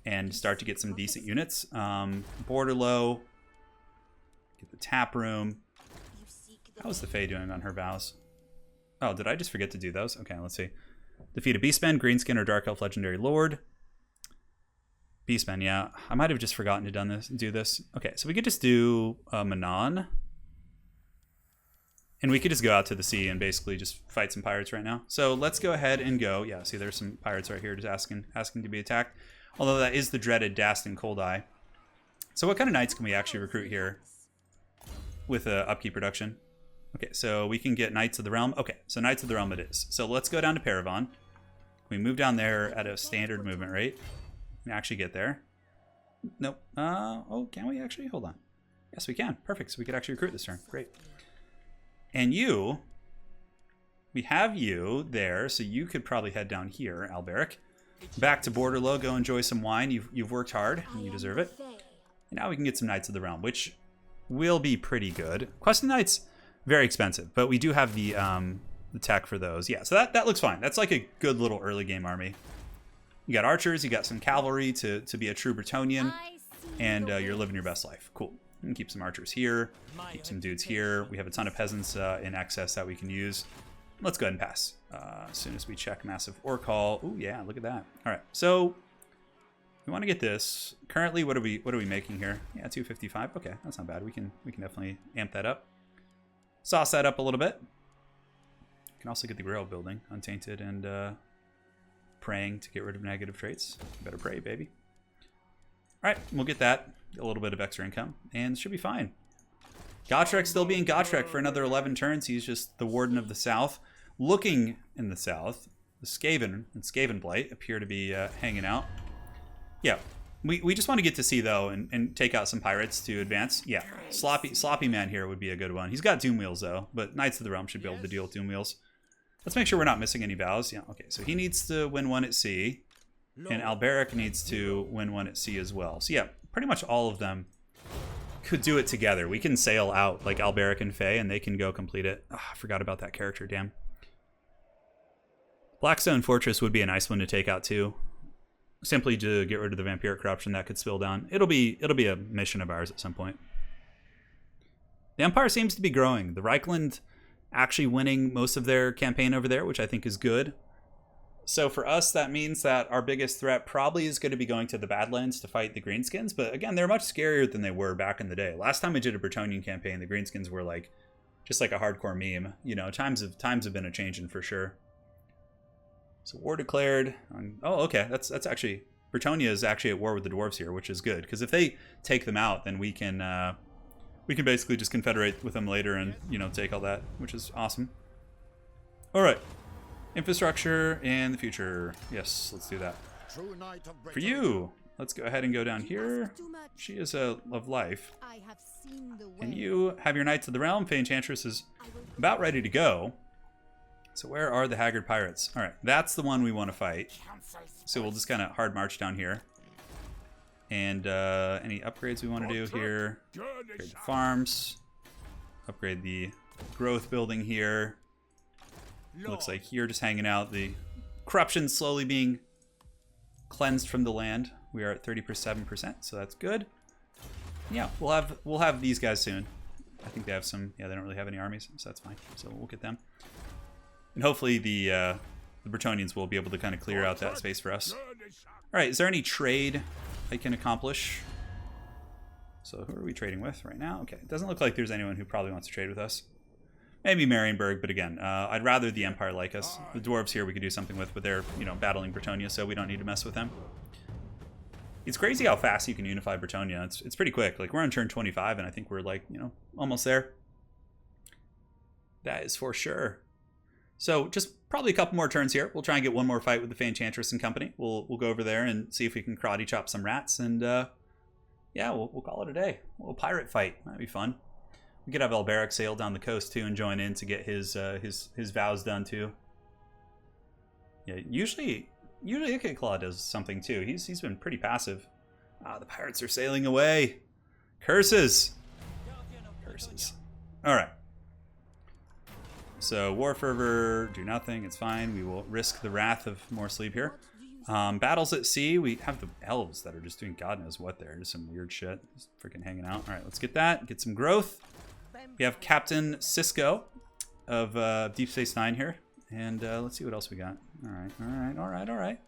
and start to get some decent units. Borderlow. Get the tap room. How's the Fey doing on her vows? Oh, did I just forget to do those? Okay, let's see. Defeat a Beastman, Greenskin, or Dark Elf Legendary Lord. Beastman, yeah. I might have just forgotten to do this. Okay, so we could just do Manon. And we could just go out to the sea and basically just fight some pirates right now. So let's go ahead and go. Yeah, see there's some pirates right here just asking to be attacked. Although that is the dreaded Dast and Cold Eye. So what kind of knights can we actually recruit here with upkeep reduction? Okay, so we can get Knights of the Realm. Okay, so Knights of the Realm it is. So let's go down to Paravon. We move down there at a standard movement rate. We can actually get there. Nope. Oh, can we actually? Hold on. Yes, we can. Perfect. So we could actually recruit this turn. Great. And you, we have you there, so you could probably head down here, Alberic. Back to Borderlow, go enjoy some wine. You've worked hard, and you deserve it. And now we can get some Knights of the Realm, which will be pretty good. Quest of Knights, very expensive, but we do have the tech for those. Yeah, so that looks fine. That's like a good little early game army. You got archers, you got some cavalry to be a true Bretonian, and you're living your best life. Cool. We can keep some archers here, keep some dudes here. We have a ton of peasants in excess that we can use. Let's go ahead and pass. As soon as we check Massive Orcall. Ooh, yeah, look at that. All right, so we want to get this. Currently, what are we making here? Yeah, 255. Okay, that's not bad. We can definitely amp that up. Sauce that up a little bit. You can also get the Grail building, Untainted and praying to get rid of negative traits. You better pray, baby. All right, we'll get that. A little bit of extra income, and it should be fine. Gotrek still being Gotrek for another 11 turns. He's just the Warden of the South. Looking in the south, the Skaven and Skaven Blight appear to be hanging out. Yeah, we just want to get to sea, though, and take out some pirates to advance. Yeah, Sloppy Man here would be a good one. He's got Doom Wheels, though, but Knights of the Realm should be able to deal with Doom Wheels. Let's make sure we're not missing any vows. Yeah, okay, so he needs to win one at sea, and Alberic needs to win one at sea as well. So yeah, pretty much all of them could do it together. We can sail out like Alberic and Fay, and they can go complete it. Oh, I forgot about that character, damn. Blackstone Fortress would be a nice one to take out too. Simply to get rid of the vampiric corruption that could spill down. It'll be a mission of ours at some point. The Empire seems to be growing. The Reichland actually winning most of their campaign over there, which I think is good. So for us, that means that our biggest threat probably is going to be going to the Badlands to fight the Greenskins. But again, they're much scarier than they were back in the day. Last time we did a Bretonnian campaign, the Greenskins were like just like a hardcore meme. You know, times have been a changing for sure. So war declared. Oh, okay. That's actually Bretonnia is actually at war with the dwarves here, which is good because if they take them out, then we can basically just confederate with them later and take all that, which is awesome. All right, infrastructure and the future. Yes, let's do that. For you, let's go ahead and go down here. She is of life. And you have your Knights of the Realm. Fay Enchantress is about ready to go. So where are the Haggard Pirates? All right, that's the one we want to fight. So we'll just kind of hard march down here. And any upgrades we want to do here? Upgrade the farms. Upgrade the growth building here. Looks like you're just hanging out. The corruption slowly being cleansed from the land. We are at 37%, so that's good. Yeah, we'll have these guys soon. I think they have some. Yeah, they don't really have any armies, so that's fine. So we'll get them. And hopefully the Bretonnians will be able to kind of clear out that space for us. All right, is there any trade I can accomplish? So who are we trading with right now? Okay, it doesn't look like there's anyone who probably wants to trade with us. Maybe Marienburg, but again, I'd rather the Empire like us. The dwarves here we could do something with, but they're battling Bretonnia, so we don't need to mess with them. It's crazy how fast you can unify Bretonnia. It's pretty quick. Like we're on turn 25, and I think we're like almost there. That is for sure. So just probably a couple more turns here. We'll try and get one more fight with the Fay Enchantress and company. We'll go over there and see if we can karate chop some rats, and yeah, we'll call it a day. A little pirate fight. That'd be fun. We could have Alberic sail down the coast too and join in to get his vows done too. Yeah, usually Claw does something too. He's been pretty passive. Ah, the pirates are sailing away. Curses. Curses. All right. So War Fervor, do nothing. It's fine. We will risk the wrath of more sleep here. Battles at sea. We have the elves that are just doing God knows what there. Just some weird shit. Just freaking hanging out. All right, let's get that. Get some growth. We have Captain Cisco of Deep Space Nine here. And let's see what else we got. All right.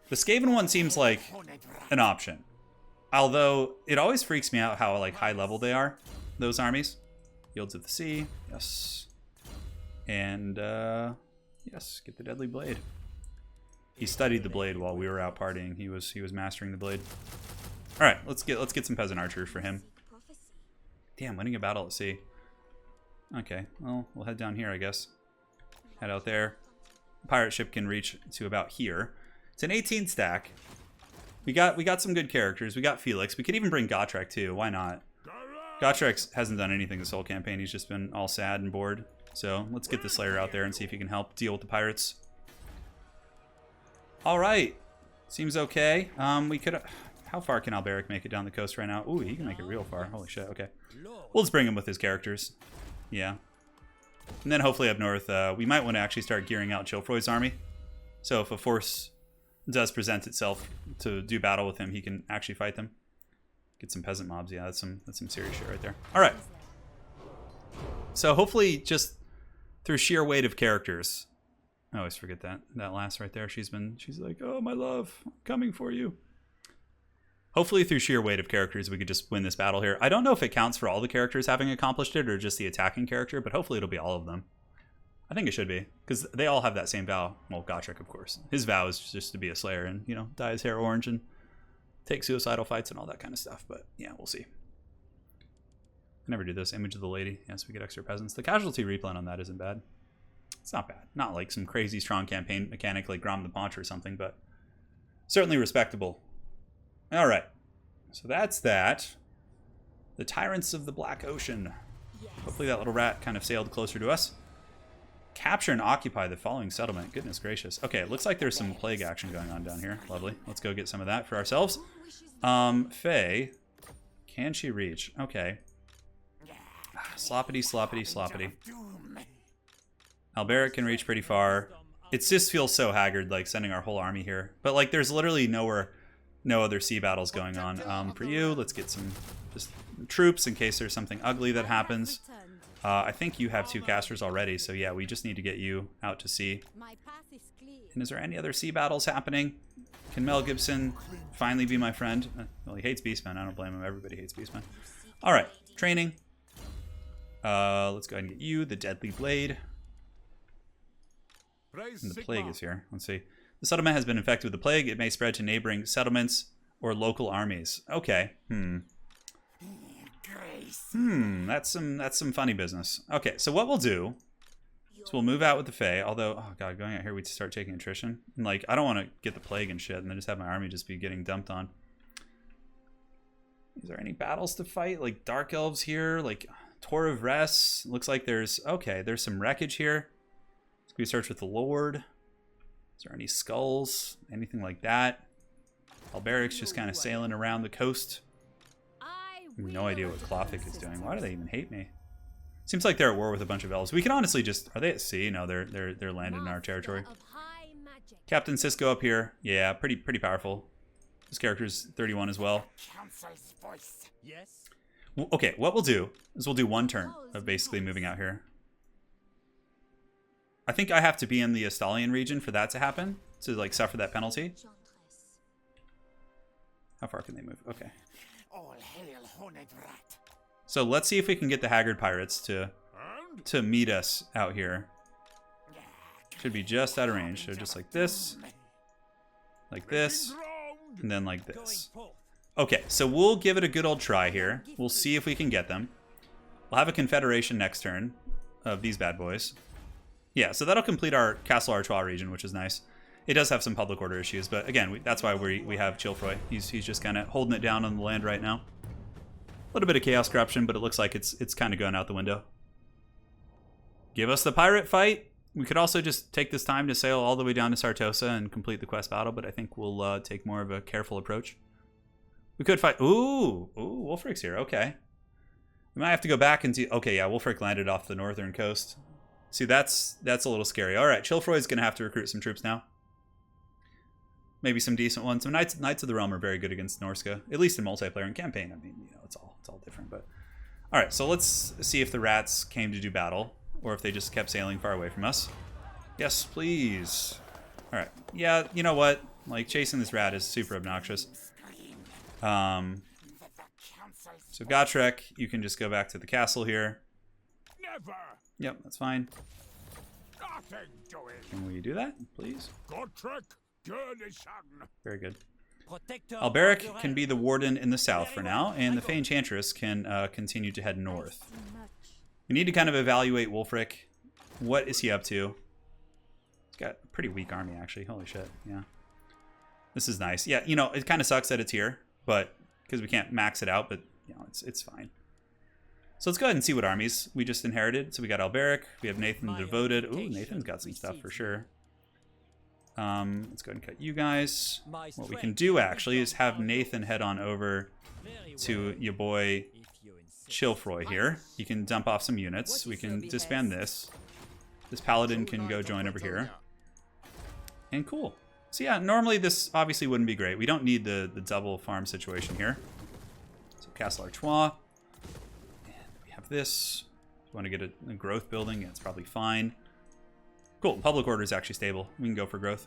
The Skaven one seems like an option. Although it always freaks me out how like high level they are, those armies. Fields of the Sea, yes. And yes, get the deadly blade. He studied the blade while we were out partying. He was mastering the blade. All right, let's get some peasant archers for him. Damn, winning a battle at sea. Okay, well, we'll head down here, I guess. Head out there. The pirate ship can reach to about here. It's an 18 stack. We got some good characters. We got Felix. We could even bring Gotrek too. Why not? Gotrek hasn't done anything this whole campaign. He's just been all sad and bored. So let's get the Slayer out there and see if he can help deal with the pirates. All right, seems okay. We could. How far can Alberic make it down the coast right now? Ooh, he can make it real far. Holy shit. Okay, we'll just bring him with his characters. Yeah, and then hopefully up north, we might want to actually start gearing out Chilfroy's army. So if a force does present itself to do battle with him, he can actually fight them. Get some peasant mobs. Yeah, that's some serious shit right there. All right. So hopefully just through sheer weight of characters. I always forget that last right there. She's like, oh, my love, I'm coming for you. Hopefully through sheer weight of characters, we could just win this battle here. I don't know if it counts for all the characters having accomplished it or just the attacking character, but hopefully it'll be all of them. I think it should be, because they all have that same vow. Well, Gotrek, of course. His vow is just to be a Slayer and, dye his hair orange and take suicidal fights and all that kind of stuff. But yeah, we'll see. I never do this. Image of the Lady. Yes, we get extra peasants. The casualty replan on that isn't bad. It's not bad. Not like some crazy strong campaign mechanic like Grom the Paunch or something, but certainly respectable. All right. So that's that. The Tyrants of the Black Ocean. Hopefully that little rat kind of sailed closer to us. Capture and occupy the following settlement. Goodness gracious. Okay, it looks like there's some plague action going on down here. Lovely. Let's go get some of that for ourselves. Fay. Can she reach? Okay. Sloppity, sloppity, sloppity. Alberic can reach pretty far. It just feels so haggard, like sending our whole army here. But like, there's literally no other sea battles going on. For you, let's get some just troops in case there's something ugly that happens. I think you have 2 casters already, so yeah, we just need to get you out to sea. And is there any other sea battles happening? Can Mel Gibson finally be my friend? Well, he hates Beastmen. I don't blame him. Everybody hates Beastmen. All right, training. Let's go ahead and get you, the Deadly Blade. And the plague is here. Let's see. The settlement has been infected with the plague. It may spread to neighboring settlements or local armies. Okay. That's some funny business. Okay, so what we'll do is we'll move out with the Fae. Although, oh god, going out here we'd start taking attrition. And like, I don't want to get the plague and shit, and then just have my army just be getting dumped on. Is there any battles to fight? Like Dark Elves here, like Tor of Rest. Looks like there's some wreckage here. Can we search with the Lord? Is there any skulls? Anything like that? Alberic's just kind of sailing around the coast. I have no idea what Klothic is doing. Why do they even hate me? Seems like they're at war with a bunch of elves. We can honestly just... Are they at sea? No, they're landed in our territory. Captain Cisco up here. Yeah, pretty powerful. This character's 31 as well. Okay, what we'll do is we'll do 1 turn of basically moving out here. I think I have to be in the Astalian region for that to happen, to like suffer that penalty. How far can they move? Okay. So let's see if we can get the Haggard Pirates to meet us out here. Should be just out of range. So just like this, and then like this. Okay, so we'll give it a good old try here. We'll see if we can get them. We'll have a Confederation next turn of these bad boys. Yeah, so that'll complete our Castle Artois region, which is nice. It does have some public order issues, but again, that's why we have Chilfroy. He's just kind of holding it down on the land right now. A little bit of chaos corruption, but it looks like it's kind of going out the window. Give us the pirate fight. We could also just take this time to sail all the way down to Sartosa and complete the quest battle, but I think we'll take more of a careful approach. We could fight... Ooh, Wulfric's here. Okay. We might have to go back and see... Okay, yeah, Wulfric landed off the northern coast. See, that's a little scary. All right, Chilfroy's going to have to recruit some troops now. Maybe some decent ones. Some Knights of the Realm are very good against Norska, at least in multiplayer and campaign. I mean, it's all different. But all right, so let's see if the rats came to do battle or if they just kept sailing far away from us. Yes, please. All right. Yeah, you know what? Like, chasing this rat is super obnoxious. So Gotrek, you can just go back to the castle here. Never. Yep, that's fine. Can we do that, please? Very good. Alberic can be the warden in the south for now, and the Fay Enchantress can continue to head north. We need to kind of evaluate Wulfric. What is he up to? He's got a pretty weak army, actually. Holy shit, yeah. This is nice. Yeah, it kind of sucks that it's here, but because we can't max it out, but it's fine. So let's go ahead and see what armies we just inherited. So we got Alberic, we have Nathan the Devoted. Ooh, Nathan's got some stuff for sure. Let's go ahead and cut you guys. What we can do actually is have Nathan head on over to your boy Chilfroy here. He can dump off some units. We can disband this. This paladin can go join over here. And cool. So yeah, normally this obviously wouldn't be great. We don't need the double farm situation here. So Castle Artois. This. If you want to get a growth building, yeah, it's probably fine. Cool. Public order is actually stable. We can go for growth.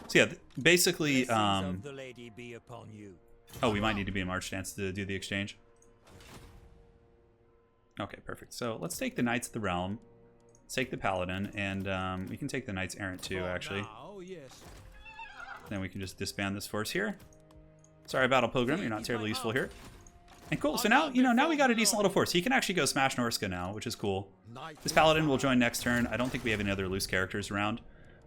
So yeah, basically, oh, we might need to be in March Stance to do the exchange. Okay, perfect. So let's take the Knights of the Realm. Let's take the Paladin, and we can take the Knights Errant too, actually. Then we can just disband this force here. Sorry, Battle Pilgrim, you're not terribly useful here. And cool, so now, now we got a decent little force. He can actually go smash Norska now, which is cool. This Paladin will join next turn. I don't think we have any other loose characters around.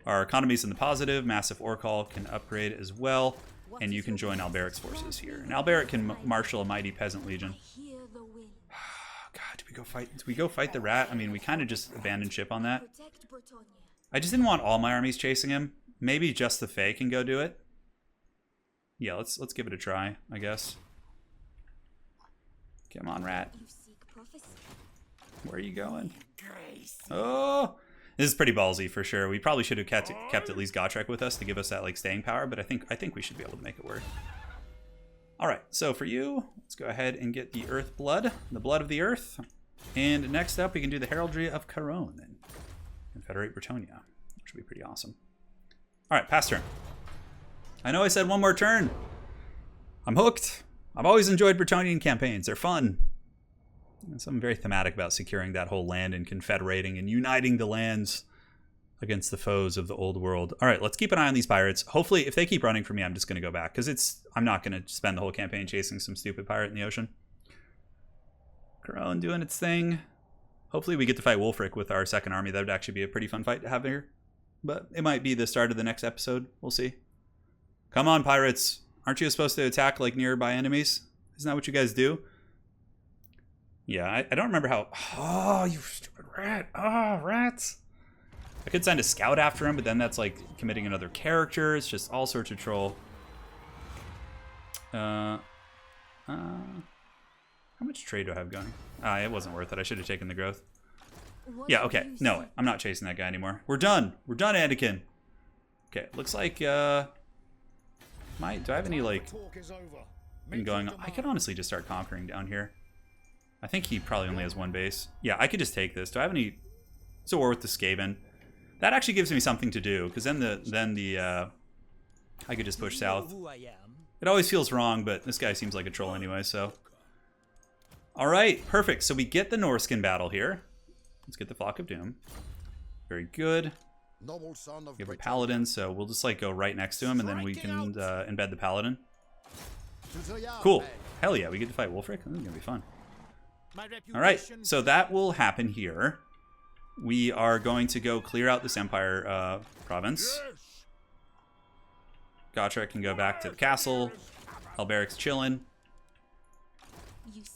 Our economy's in the positive. Massive Orcall can upgrade as well. And you can join Alberic's forces here. And Alberic can marshal a mighty peasant legion. God, do we go fight the rat? I mean, we kind of just abandoned ship on that. I just didn't want all my armies chasing him. Maybe just the Fay can go do it. Yeah, let's give it a try, I guess. Come on, rat. Where are you going? Oh, this is pretty ballsy for sure. We probably should have kept at least Gotrek with us to give us that like staying power, but I think we should be able to make it work. All right, so for you, let's go ahead and get the Earth Blood, the Blood of the Earth. And next up, we can do the Heraldry of Caron and Confederate Bretonnia, which would be pretty awesome. All right, pass turn. I know I said one more turn. I'm hooked. I've always enjoyed Bretonnian campaigns. They're fun. There's something very thematic about securing that whole land and confederating and uniting the lands against the foes of the old world. All right, let's keep an eye on these pirates. Hopefully, if they keep running for me, I'm just going to go back because I'm not going to spend the whole campaign chasing some stupid pirate in the ocean. Caron doing its thing. Hopefully, we get to fight Wulfric with our second army. That would actually be a pretty fun fight to have here. But it might be the start of the next episode. We'll see. Come on, pirates. Aren't you supposed to attack like nearby enemies? Isn't that what you guys do? Yeah, I don't remember how... Oh, you stupid rat. Oh, rats. I could send a scout after him, but then that's like committing another character. It's just all sorts of troll. How much trade do I have going? It wasn't worth it. I should have taken the growth. Yeah, okay. No, I'm not chasing that guy anymore. We're done. We're done, Anakin. Okay, looks like... do I have any, like... thing going on? I could honestly just start conquering down here. I think he probably only has one base. Yeah, I could just take this. Do I have any... It's a war with the Skaven. That actually gives me something to do, because then I could just push south. It always feels wrong, but this guy seems like a troll anyway, so... Alright, perfect. So we get the Norskin battle here. Let's get the Flock of Doom. Very good. We have a Paladin, so we'll just like go right next to him, and then we can embed the Paladin. Cool. Hell yeah, we get to fight Wulfric. This is going to be fun. Alright, so that will happen here. We are going to go clear out this Empire province. Gotrek can go back to the castle. Alberic's chilling.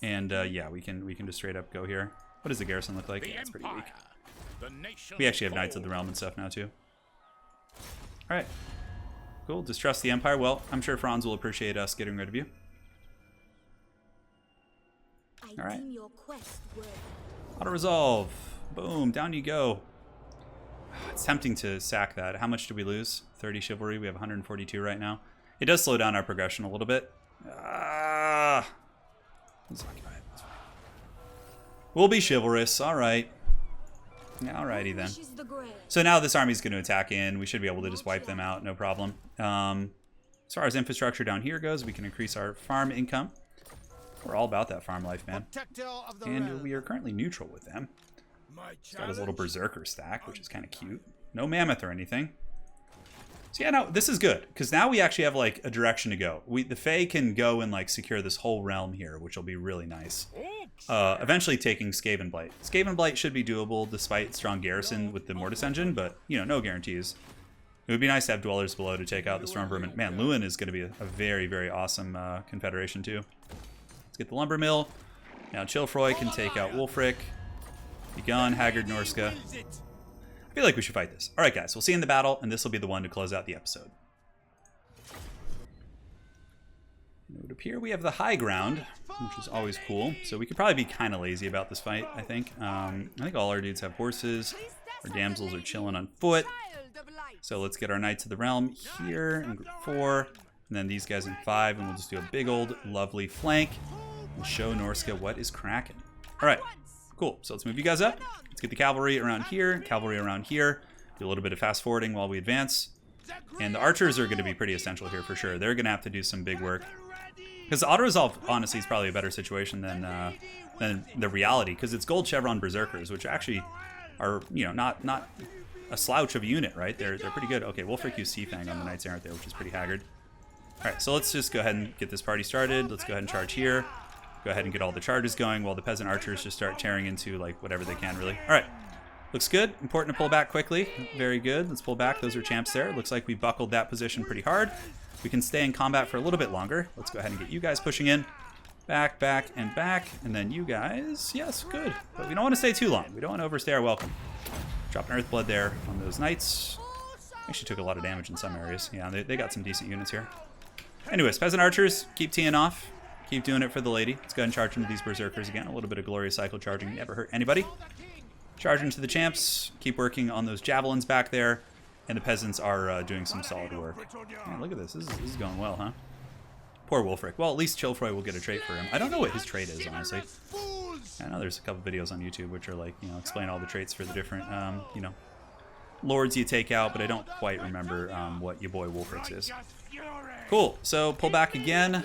And yeah, we can just straight up go here. What does the garrison look like? Yeah, it's pretty weak. We actually have Knights of the Realm and stuff now too. Alright. Cool. Distrust the Empire. Well, I'm sure Franz will appreciate us getting rid of you. Alright. Auto-resolve. Boom. Down you go. It's tempting to sack that. How much do we lose? 30 chivalry. We have 142 right now. It does slow down our progression a little bit. We'll be chivalrous. Alright. Alrighty then. So now this army's going to attack in. We should be able to just wipe them out. No problem. As far as infrastructure down here goes, we can increase our farm income. We're all about that farm life, man. And we are currently neutral with them. He's got his little berserker stack, which is kind of cute. No mammoth or anything. So yeah, no, this is good, because now we actually have like a direction to go. The Fey can go and like secure this whole realm here, which will be really nice. Eventually taking Skaven Blight. Skaven Blight should be doable despite strong garrison with the Mortis engine, but you know, no guarantees. It would be nice to have Dwellers Below to take out the Storm Vermin. Man, Lewin is going to be a very, very awesome confederation too. Let's get the Lumber Mill. Now Chilfroy can take out Wulfric. Be gone, Haggard Norska. I feel like we should fight this. Alright guys, we'll see you in the battle, and this will be the one to close out the episode. It would appear we have the high ground, which is always cool. So we could probably be kind of lazy about this fight, I think. I think all our dudes have horses. Our damsels are chilling on foot. So let's get our Knights of the Realm here in group 4. And then these guys in 5, and we'll just do a big old lovely flank. And show Norska what is cracking. Alright, cool. So let's move you guys up. Let's get the cavalry around here, do a little bit of fast forwarding while we advance. And the archers are going to be pretty essential here for sure. They're going to have to do some big work. Because auto-resolve, honestly, is probably a better situation than the reality. Because it's gold chevron berserkers, which actually are, you know, not a slouch of a unit, right? They're pretty good. Okay, Wulfric used Seafang on the Knights Errant there, which is pretty haggard. Alright, so let's just go ahead and get this party started. Let's go ahead and charge here. Go ahead and get all the charges going while the peasant archers just start tearing into like whatever they can, really. All right. Looks good. Important to pull back quickly. Very good. Let's pull back. Those are champs there. Looks like we buckled that position pretty hard. We can stay in combat for a little bit longer. Let's go ahead and get you guys pushing in. Back, back, and back. And then you guys. Yes, good. But we don't want to stay too long. We don't want to overstay our welcome. Drop an Earthblood there on those knights. Actually took a lot of damage in some areas. Yeah, they got some decent units here. Anyways, peasant archers, keep teeing off. Keep doing it for the lady. Let's go ahead and charge into these berserkers again. A little bit of glorious cycle charging. Never hurt anybody. Charge into the champs. Keep working on those javelins back there. And the peasants are doing some solid work. Man, look at this. This is going well, huh? Poor Wulfric. Well, at least Chilfroy will get a trait for him. I don't know what his trait is, honestly. I know there's a couple videos on YouTube which are like, you know, explain all the traits for the different, you know, lords you take out, but I don't quite remember what your boy Wulfric's is. Cool. So pull back again.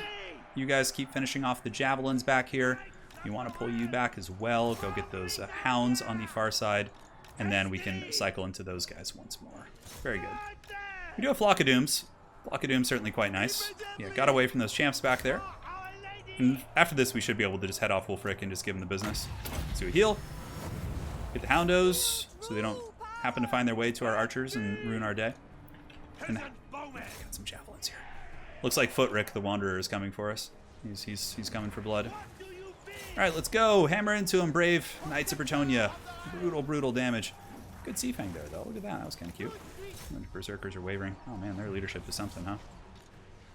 You guys keep finishing off the javelins back here. You want to pull you back as well. Go get those hounds on the far side, and then we can cycle into those guys once more. Very good. We do have Flock of Dooms. Flock of Dooms certainly quite nice. Yeah, got away from those champs back there. And after this, we should be able to just head off Wulfric and just give him the business. Let's do a heal. Get the Houndos so they don't happen to find their way to our archers and ruin our day. And got some javelins here. Looks like Footrick, the Wanderer, is coming for us. He's coming for blood. All right, let's go. Hammer into him, brave Knights of Bretonnia. Brutal, brutal damage. Good Sea Fang there, though. Look at that. That was kind of cute. And the Berserkers are wavering. Oh, man, their leadership is something, huh?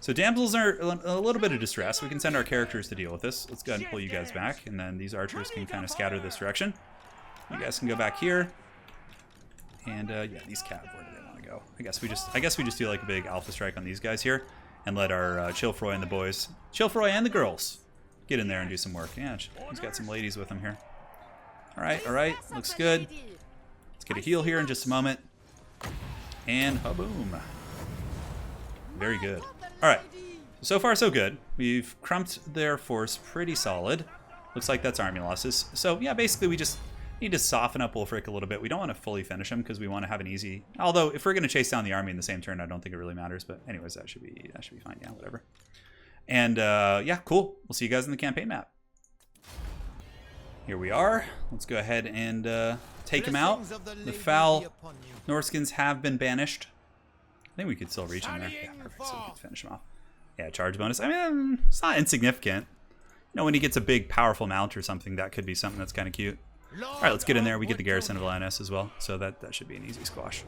So damsels are a little bit of distress. We can send our characters to deal with this. Let's go ahead and pull you guys back, and then these archers can kind of scatter this direction. You guys can go back here. And, yeah, these cav, where do they want to go? I guess we just do, like, a big alpha strike on these guys here, and let our Chilfroy and the boys, Chilfroy and the girls, get in there and do some work. Yeah, he's got some ladies with him here. All right, looks good. Let's get a heal here in just a moment. And boom. Very good. All right, so far so good. We've crumped their force pretty solid. Looks like that's army losses. So yeah, basically we just need to soften up Wulfric a little bit. We don't want to fully finish him because we want to have an easy. Although if we're going to chase down the army in the same turn, I don't think it really matters. But anyways, that should be fine. Yeah, whatever. And yeah, cool. We'll see you guys in the campaign map. Here we are. Let's go ahead and take him out. The foul Norskins have been banished. I think we could still reach him there. Yeah, perfect. So we can finish him off. Yeah, charge bonus. I mean, it's not insignificant. You know, when he gets a big, powerful mount or something, that could be something that's kind of cute. All right, let's get in there. We get the garrison of Lioness as well, so that should be an easy squash.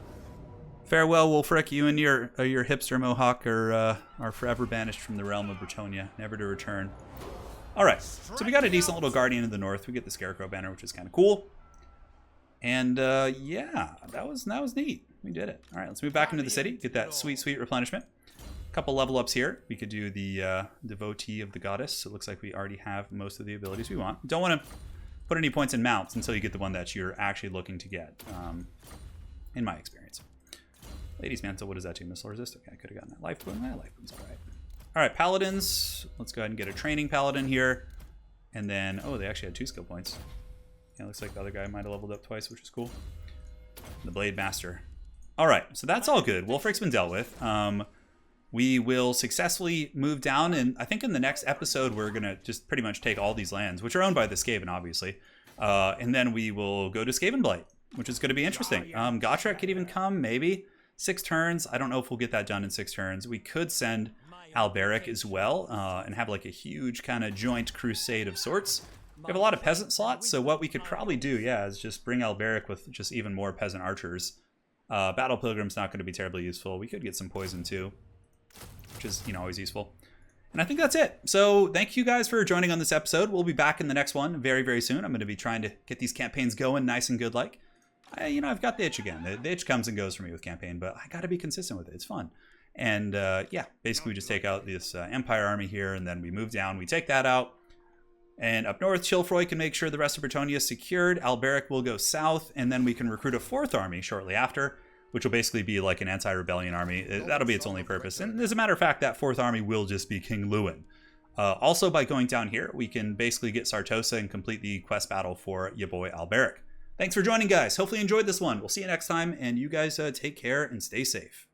Farewell, Wulfric. You and your hipster mohawk are forever banished from the realm of Bretonnia, never to return. All right, so we got a decent little guardian in the north. We get the Scarecrow banner, which is kind of cool. And yeah, that was neat. We did it. All right, let's move back into the city. Get that sweet replenishment. A couple level ups here. We could do the Devotee of the Goddess. It looks like we already have most of the abilities we want. Don't want to put any points in mounts until you get the one that you're actually looking to get, in my experience. Ladies Mantle, what does that do? Missile resist? Okay, I could have gotten that life boom. Life boom's all right. All right, Paladins. Let's go ahead and get a training Paladin here. And then, oh, they actually had 2 skill points. Yeah, looks like the other guy might have leveled up twice, which is cool. The Blade Master. All right, so that's all good. Wulfric's been dealt with. We will successfully move down, and I think in the next episode we're going to just pretty much take all these lands, which are owned by the Skaven, obviously. And then we will go to Skavenblight, which is going to be interesting. Gotrek could even come, maybe. 6 turns. I don't know if we'll get that done in 6 turns. We could send Alberic as well, and have like a huge kind of joint crusade of sorts. We have a lot of peasant slots, so what we could probably do, yeah, is just bring Alberic with just even more peasant archers. Battle Pilgrim's not going to be terribly useful. We could get some poison too, which is, you know, always useful. And I think that's it. So thank you guys for joining on this episode. We'll be back in the next one very, very soon. I'm going to be trying to get these campaigns going nice and good like. You know, I've got the itch again. The itch comes and goes for me with campaign, but I got to be consistent with it. It's fun. And yeah, basically we just take out this Empire army here, and then we move down. We take that out. And up north, Chilfroy can make sure the rest of Bretonnia is secured. Alberic will go south, and then we can recruit a 4th army shortly after, which will basically be like an anti-rebellion army. That'll be its only purpose. And as a matter of fact, that 4th army will just be King Lewin. Also, by going down here, we can basically get Sartosa and complete the quest battle for your boy Alberic. Thanks for joining, guys. Hopefully you enjoyed this one. We'll see you next time, and you guys take care and stay safe.